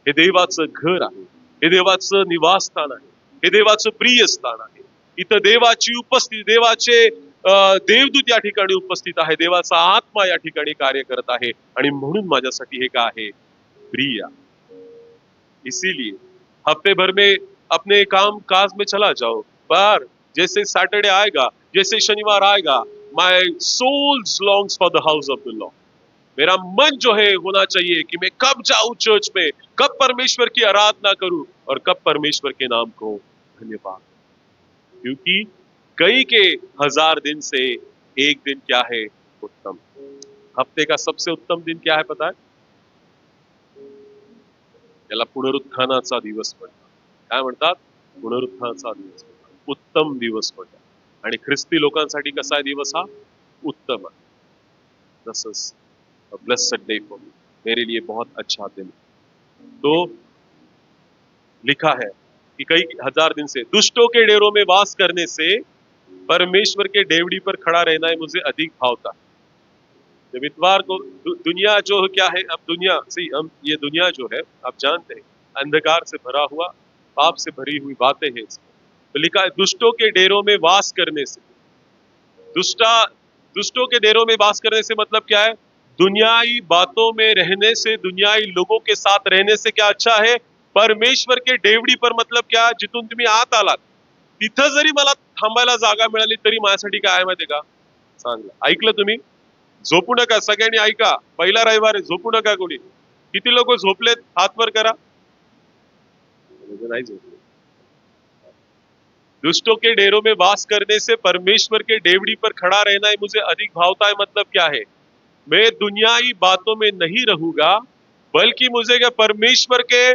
हे देवाचं घर आहे, हे देवाचं निवासस्थान आहे, हे देवाचं प्रिय स्थान आहे. इथं देवाची उपस्थिती, देवाचे देवदूत या ठिकाणी उपस्थित आहे, देवाचा आत्मा या ठिकाणी कार्य करत आहे. आणि म्हणून माझ्यासाठी हे काय आहे? प्रिय. इसीलिए हफ्ते भर में अपने काम काज में चला जाओ, पर जैसे सैटरडे आएगा, जैसे शनिवार आएगा, my souls longs for the house of the Lord. मेरा मन जो है होना चाहिए कि मैं कब जाऊं चर्च में, कब परमेश्वर की आराधना करूं, और कब परमेश्वर के नाम को धन्यवाद. क्योंकि कई के 1000 दिन से एक दिन क्या है? उत्तम. हफ्ते का सबसे उत्तम दिन क्या है पता है? याला पुनरुत्थानाचा दिवस म्हणतात. काय म्हणतात? पुनरुत्थानाचा दिवस, उत्तम दिवस म्हणतात. आणि ख्रिस्ती लोकांसाठी कसा आहे दिवस हा? उत्तम आहे. This is a blessed day for me, मेरे लिए बहुत अच्छा दिन. तो लिखा है कि कई 1000 दिन से दुष्टों के डेरों में वास करने से परमेश्वर के डेवड़ी पर खड़ा रहना ही मुझे अधिक भावता. जब इतवार को दुनिया जो क्या है, अब दुनिया से हम, ये दुनिया जो है आप जानते हैं अंधकार से भरा हुआ, पाप से भरी हुई बातें हैं इसमें. तो लिखा है दुष्टों के डेरों में वास करने से. दुष्टों के डेरों में वास करने से मतलब क्या है? दुनियाई बातों में रहने से, दुनियाई लोगों के साथ रहणे से क्या अच्छा आहे? परमेश्वर के डेवडी पर मतलब क्या? जिथून तुम्ही आत आलात तिथं जरी मला थांबायला जागा मिळाली तरी माझ्यासाठी काय आहे माहितीये का? चांगलं. ऐकलं तुम्ही? झोपू नका, सगळ्यांनी ऐका. पहिला रविवार आहे, झोपू नका कोणी. किती लोक झोपलेत? हात वर करा. नाही झोपले. दुष्टों के डेरों में वास करने से परमेश्वर के डेवड़ी पर खड़ा रहना ही मुझे अधिक भावता है। मतलब क्या है? मैं दुनियाई बातों में नहीं रहूंगा, बल्कि मुझे क्या परमेश्वर के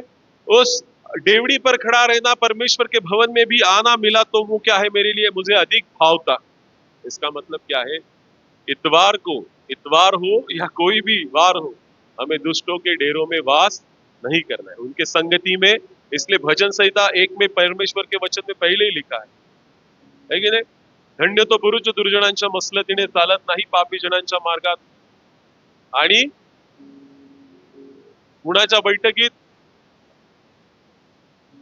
उस डेवड़ी पर खड़ा रहना, परमेश्वर के भवन में भी आना मिला तो वो क्या है मेरे लिए, मुझे अधिक भावता। इसका मतलब क्या है? इतवार को, इतवार हो या कोई भी वार हो, हमें दुष्टों के डेरों में वास नहीं करना है, उनके संगति में। इसलिए भजन संहिता 1 में परमेश्वर के वचन में पहले ही लिखा है की नाही? धन्य तो पुरुष दुर्जनांच्या मसलतीने चालत नाही, पापी जनांच्या मार्गात, आणि कुणाच्या बैठकीत?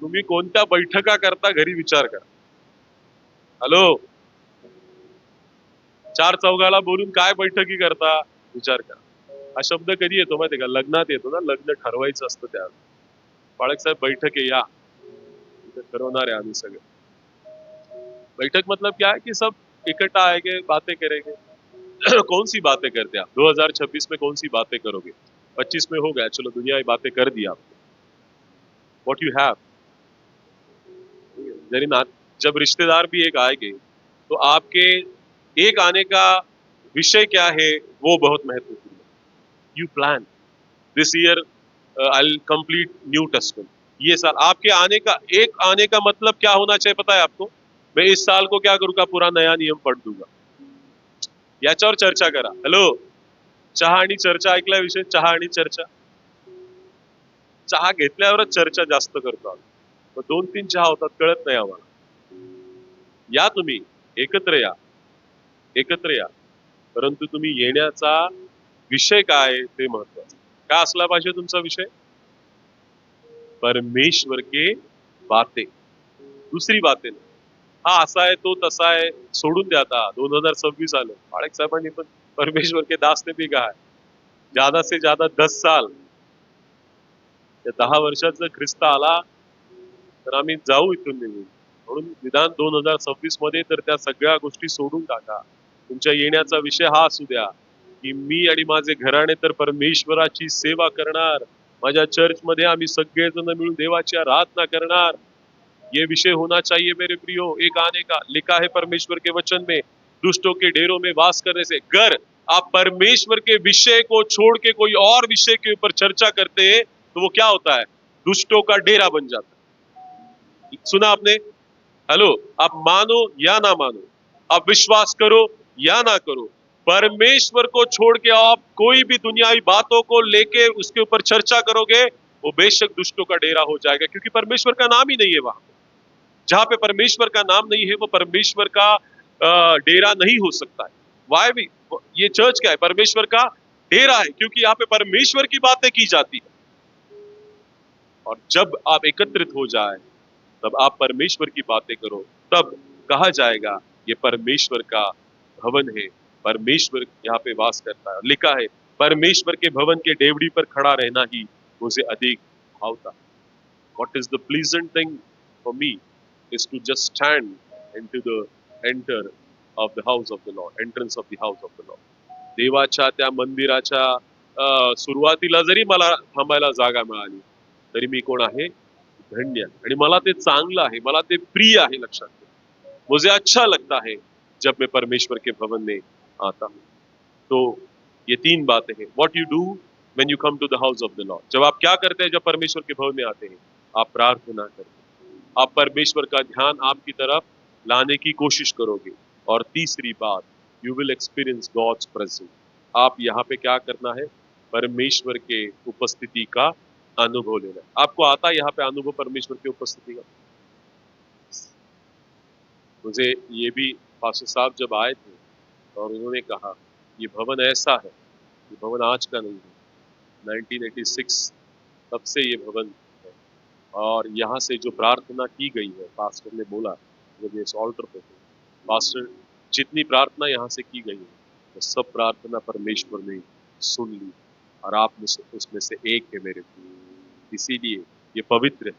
तुम्ही कोणत्या बैठका करता घरी विचार करा. हॅलो, चार चौघाला बोलून काय बैठकी करता विचार करा. हा शब्द कधी येतो माहितीये का? लग्नात येतो ना, लग्न ठरवायचं असतं त्या. बाळक साहेब बैठक आहे, या ठरवणार आहे आम्ही सगळे. बैठक मतलब क्या है कि सब इकट्ठा आएंगे, बातें करेंगे. कौन सी बातें करते आप? 2026 में कौन सी बातें करोगे? 25 में हो गया, चलो दुनिया की बातें कर दी आपने. What you have? जरी ना, जब रिश्तेदार भी एक आएंगे तो आपके एक आने का विषय क्या है वो बहुत महत्वपूर्ण है. You plan this year I complete new testament. ये साल आपके आने का, एक आने का मतलब क्या होना चाहिए पता है आपको? मैं इस साल को क्या करूंगा, पूरा नया नियम पढ़ दूंगा. याच्यावर चर्चा करा. हॅलो, चहा आणि चर्चा ऐकला विषय? चहा आणि चर्चा. चहा घेतल्यावरच चर्चा जास्त करतो आम्ही. मग 2-3 चहा होतात, कळत नाही आम्हाला. या तुम्ही, एकत्र या, एकत्र या, परंतु तुम्ही येण्याचा विषय काय ते महत्वाचं. काय असला पाहिजे तुमचा विषय? परमेश्वर के बातें, दुसरी बातें नाही. हा असा आहे, तो तसा आहे, सोडून द्या. आता 2026 आलं. बाळक साहेबांनी पण परमेश्वर के दास ने भी कहा है, ज्यादा से ज्यादा 10 साल. त्या 10 वर्षात जर ख्रिस्त आला तर आम्ही जाऊ इथून निघून. म्हणून निदान 2026 मध्ये तर त्या सगळ्या गोष्टी सोडून टाका. तुमच्या येण्याचा विषय हा असू द्या की मी आणि माझे घराणे तर परमेश्वराची सेवा करणार. माझ्या चर्च मध्ये आम्ही सगळेजण मिळून देवाची आराधना करणार. ये विषय होना चाहिए मेरे प्रियो. एक आने का लिखा है परमेश्वर के वचन में, दुष्टों के डेरों में वास करने से. अगर आप परमेश्वर के विषय को छोड़ के कोई और विषय के ऊपर चर्चा करते हैं तो वो क्या होता है? दुष्टों का डेरा बन जाता है. सुना आपने? हेलो, आप मानो या ना मानो, आप विश्वास करो या ना करो, परमेश्वर को छोड़ के आप कोई भी दुनियावी बातों को लेके उसके ऊपर चर्चा करोगे, वो बेशक दुष्टों का डेरा हो जाएगा, क्योंकि परमेश्वर का नाम ही नहीं है वहां. जहां पे परमेश्वर का नाम नहीं है वो परमेश्वर का डेरा नहीं हो सकता है. वाई भी ये चर्च क्या है? परमेश्वर का डेरा है, क्योंकि यहाँ पे परमेश्वर की बातें की जाती है. और जब आप एकत्रित हो जाए तब आप परमेश्वर की बातें करो, तब कहा जाएगा ये परमेश्वर का भवन है, परमेश्वर यहाँ पे वास करता है. लिखा है परमेश्वर के भवन के डेवड़ी पर खड़ा रहना ही मुझे अधिक भावता. What is the pleasant thing for me is to just stand into the enter of the house of the Lord, entrance of the house of the Lord. देवाच्या त्या मंदिराच्या सुरुवातीला जरी मला थांबायला जागा मिळाली तरी मी कोण आहे? धन्य. आणि मला ते चांगलं आहे, मला ते प्रिय आहे. लक्षात ठेवा, मुझे अच्छा लगता है जब मैं परमेश्वर के भवन में आता हूँ. तो ये 3 बातें हैं. What you do when you come to the house of the Lord. जब आप क्या करते हैं जब परमेश्वर के भवन में आते हैं? आप प्रार्थना करते हैं, आप परमेश्वर का ध्यान आपकी तरफ लाने की कोशिश करोगे. और तीसरी बात, you will experience God's presence. आप यहाँ पे क्या करना है? परमेश्वर के उपस्थिति का अनुभव लेना. आपको आता है यहाँ पे अनुभव परमेश्वर की उपस्थिति का? मुझे ये भी पास्टर साहब जब आए थे और उन्होंने कहा ये भवन ऐसा है, ये भवन आज का नहीं है, 1986 तब से ये भवन है. और यहाँ से जो प्रार्थना की गई है, पास्टर ने बोला जब ये इस ऑल्टर पे थे, पास्टर जितनी प्रार्थना यहाँ से की गई है वो सब प्रार्थना परमेश्वर ने सुन ली और आप उसमें से एक है मेरे प्रिय। इसीलिए ये पवित्र है।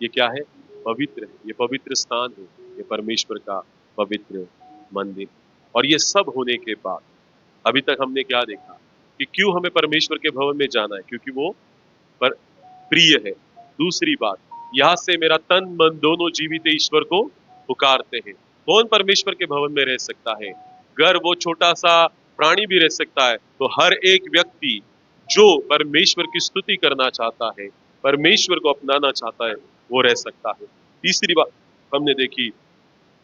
ये क्या है? पवित्र है। ये पवित्र स्थान है। ये परमेश्वर का पवित्र मंदिर। और ये सब होने के बाद अभी तक हमने क्या देखा कि क्यों हमें परमेश्वर के भवन में जाना है? क्योंकि वो पर प्रिय है। दूसरी बात, यहाँ से मेरा तन मन दोनों जीवित ईश्वर को पुकारते हैं। कौन परमेश्वर के भवन में रह सकता है? अगर वो छोटा सा प्राणी भी रह सकता है, तो हर एक व्यक्ति जो परमेश्वर की स्तुति करना चाहता है, परमेश्वर को अपनाना चाहता है, वो रह सकता है। तीसरी बात हमने देखी,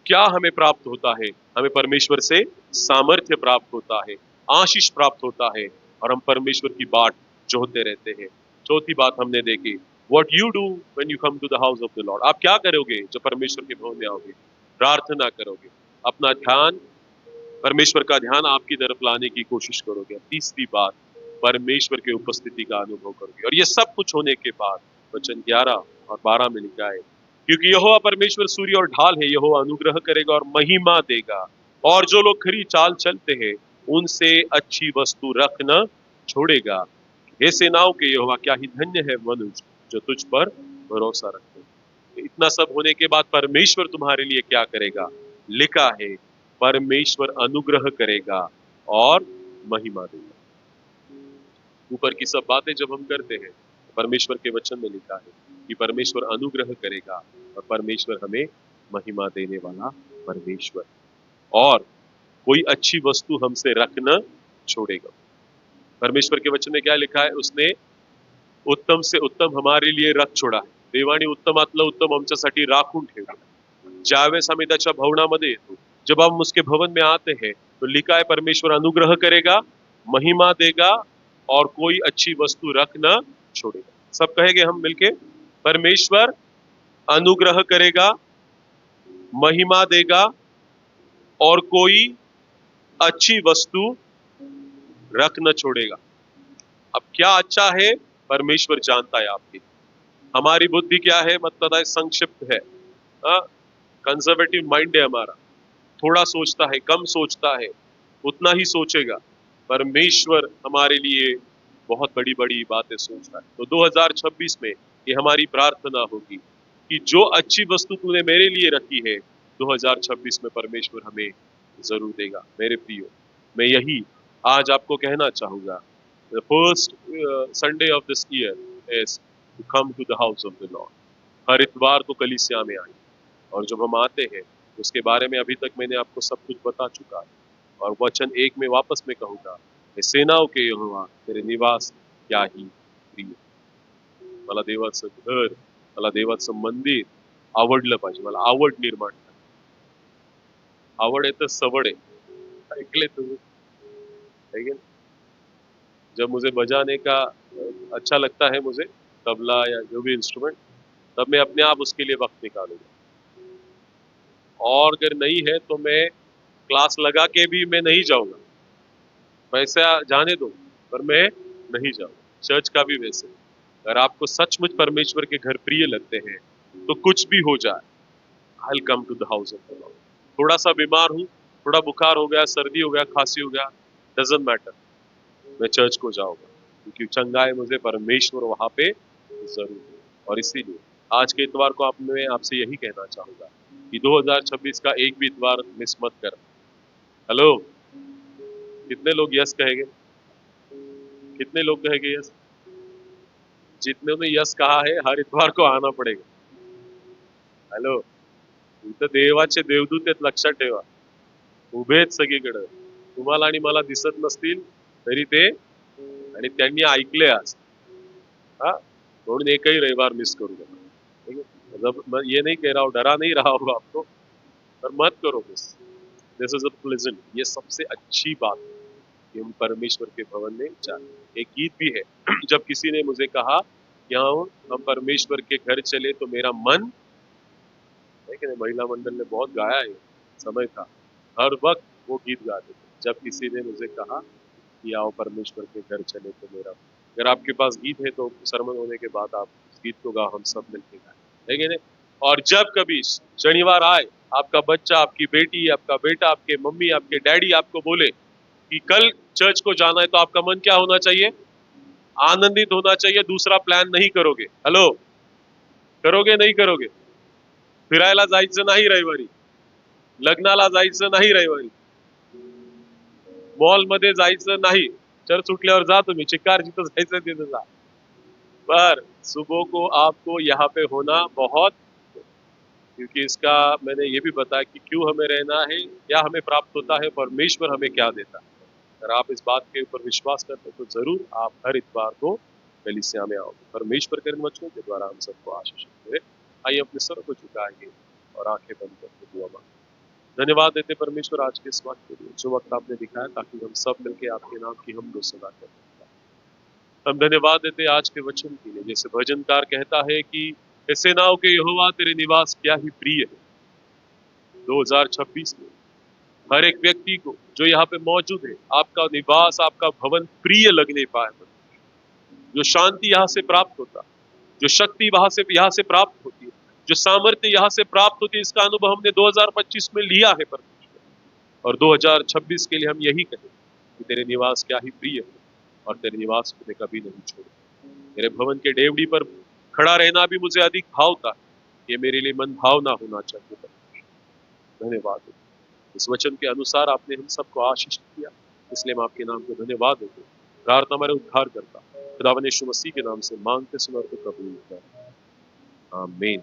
क्या हमें प्राप्त होता है? हमें परमेश्वर से सामर्थ्य प्राप्त होता है, आशीष प्राप्त होता है, और हम परमेश्वर की बाट जोहते रहते हैं। चौथी बात हमने देखी, what you do when you come to the house of the Lord. आप क्या करोगे जब परमेश्वर के भवन में आओगे? प्रार्थना करोगे, अपना ध्यान, परमेश्वर का ध्यान आपकी तरफ लाने की कोशिश करोगे। तीसरी बात, परमेश्वर के उपस्थिति का अनुभव करोगे। और ये सब कुछ होने के बाद वचन 11 और 12 में लिखा है, क्योंकि यहोवा परमेश्वर सूर्य और ढाल है, यहोवा अनुग्रह करेगा और महिमा देगा, और जो लोग खरी चाल चलते हैं उनसे अच्छी वस्तु रख न छोड़ेगा। हे सेनाओं के यहोवा, क्या ही धन्य है मनुष्य जो तुझ पर भरोसा रखते हैं। इतना सब होने के बाद परमेश्वर तुम्हारे लिए क्या करेगा? लिखा है, परमेश्वर अनुग्रह करेगा और महिमा देगा। ऊपर की सब बातें जब हम करते हैं, परमेश्वर के वचन में लिखा है कि परमेश्वर अनुग्रह करेगा और परमेश्वर हमें महिमा देने वाला परमेश्वर, और कोई अच्छी वस्तु हमसे रख न छोड़ेगा। परमेश्वर के वचन में क्या लिखा है? उसने उत्तम से उत्तम हमारे लिए रख छोड़ा है। देवाने उत्तमातलं उत्तम आमच्यासाठी राखून ठेवलं। ज्यावेळेस आम्ही त्याच्या भवनामध्ये येतो, जब हम उसके भवन में आते हैं, तो लिखा है परमेश्वर अनुग्रह करेगा, महिमा देगा, और कोई अच्छी वस्तु रख न छोड़ेगा। सब कहेंगे हम मिलके, परमेश्वर अनुग्रह करेगा, महिमा देगा, और कोई अच्छी वस्तु रख न छोड़ेगा। अब क्या अच्छा है, परमेश्वर जानता है आपकी। हमारी बुद्धि क्या है? मतलब है संक्षिप्त है, कंजर्वेटिव माइंड है हमारा, थोड़ा सोचता है, कम सोचता है, उतना ही सोचेगा। परमेश्वर हमारे लिए बहुत बड़ी बड़ी बातें सोचता है। तो 2026 में ये हमारी प्रार्थना होगी कि जो अच्छी वस्तु तूने मेरे लिए रखी है, 2026 में परमेश्वर हमें जरूर देगा। मेरे प्रियो, मैं यही आज आपको कहना चाहूंगा, the first Sunday of this year is to come to the house of the lord. हर इतवार को कलीसिया में आए, और जब हम आते हैं उसके बारे में अभी तक मैंने आपको सब कुछ बता चुका है। और वचन 1 में वापस मैं कहूंगा, हे सेनाओं के यहोवा, तेरे निवास क्या ही प्रिय। मला देवाचं घर, मला देवाचं मंदिर आवडलं पाहिजे, मला आवड निर्माण झाली। आवड आहे तर सवड आहे, ऐकले तुम्ही? है की नहीं? जब मुझे बजाने का अच्छा लगता है, मुझे तबला या जो भी इंस्ट्रूमेंट, तब मैं अपने आप उसके लिए वक्त निकालूंगा। और अगर नहीं है तो मैं क्लास लगा के भी मैं नहीं जाऊंगा, पैसा जाने दो, पर मैं नहीं जाऊंगा। चर्च का भी वैसे, अगर आपको सचमुच परमेश्वर के घर प्रिय लगते हैं, तो कुछ भी हो जाए, I will come to the house of the Lord. थोड़ा सा बीमार हूँ, थोड़ा बुखार हो गया, सर्दी हो गया, खांसी हो गया, डजंट मैटर, मैं चर्च को जाऊंगा, क्योंकि चंगा है मुझे परमेश्वर वहां पे जरूर है। और इसीलिए आज के इतवार को मैं आपसे यही कहना चाहूंगा कि 2026 का एक भी इतवार मिस मत कर। हेलो, कितने लोग यस कहेंगे? कितने लोग कहेंगे यस? जितने ने यस कहा है, हर इतवार को आना पड़ेगा। हॅलो, इथं देवाचे देवदूत आहेत, लक्षात ठेवा, उभे आहेत सगळीकडे। तुम्हाला आणि मला दिसत नसतील तरी ते, आणि त्यांनी ऐकले आज, हा, म्हणून एकही रविवार मिस करू नका। ठीक है? मतलब मैं ये नहीं कह रहा हूँ, डरा नहीं रहा हूँ आपको, पर मत करो miss. This is a pleasant, ये सबसे अच्छी बात है कि हम परमेश्वर के भवन में जाए। एक गीत भी है, जब किसी ने मुझे कहा कि हाँ, हम परमेश्वर के घर चले तो मेरा मन, है कि नहीं, महिला मंडल ने बहुत गाया है, समय था, हर वक्त वो गीत गाते थे। जब किसी ने मुझे कहा कि आओ परमेश्वर के घर चले तो मेरा, अगर आपके पास गीत है तो सरमन होने के बाद आप उस गीत को गाओ, हम सब मिलके गाएं, है कि नहीं? और जब कभी शनिवार आए, आपका बच्चा, आपकी बेटी, आपका बेटा, आपके मम्मी, आपके डैडी आपको बोले कि कल चर्च को जाना है तो आपका मन क्या होना चाहिए? आनंदित होना चाहिए। दूसरा प्लान नहीं करोगे। हेलो, करोगे नहीं करोगे? फिरायला जायचं नाही रविवारी, लग्नाला जायचं नाही रविवारी, मॉल मध्ये जायचं नाही, चर्च उठल्यावर जा तुम्ही, चिक्कार जिथं जायचं तिथं जा। पर सुबह को आपको यहाँ पे होना बहुत, क्योंकि इसका मैंने ये भी बताया कि क्यों हमें रहना है, क्या हमें प्राप्त होता है, परमेश्वर हमें क्या देता है। अगर आप इस बात के ऊपर विश्वास करते हैं तो जरूर आप हर इतवार को कलीसिया में आओगे। परमेश्वर के इन वचनों के द्वारा हम सबको आशीष दे। आइए अपने सर को झुकाएंगे और आंखें बंद करके दुआ मांगे। धन्यवाद देते परमेश्वर आज के इस वक्त के लिए, जो वक्त आपने दिखाया ताकि हम सब मिलकर आपके नाम की हम सदा करें। हम धन्यवाद देते आज के वचन के लिए, जैसे भजनकार कहता है कि सेनाओं के यहोवा तेरे निवास क्या ही प्रिय है। 2026 में हर एक व्यक्ति को जो यहाँ पे मौजूद है, आपका निवास, आपका भवन प्रिय लगने पाए। जो शांति यहाँ से प्राप्त होता, जो शक्ति यहाँ से प्राप्त होती है, जो सामर्थ्य यहाँ से प्राप्त होती है, इसका अनुभव हमने 2025 में लिया है परमेश्वर। और 2026 के लिए हम यही कहें कि तेरे निवास क्या ही प्रिय है और तेरे निवास को मैं कभी नहीं छोड़ूं। तेरे भवन के डेवड़ी पर खड़ा रहना भी मुझे अधिक भावता है, ये मेरे लिए मन भावना होना चाहिए परमेश्वर। धन्यवाद। इस वचन के अनुसार आपने हम सबको आशीष किया, इसलिए हम आपके नाम को धन्यवाद देते हैं। प्रार्थना हमारे उद्धार करता खुदावन यीशु मसीह के नाम से मांगते सुन और कबूल कर, आमीन।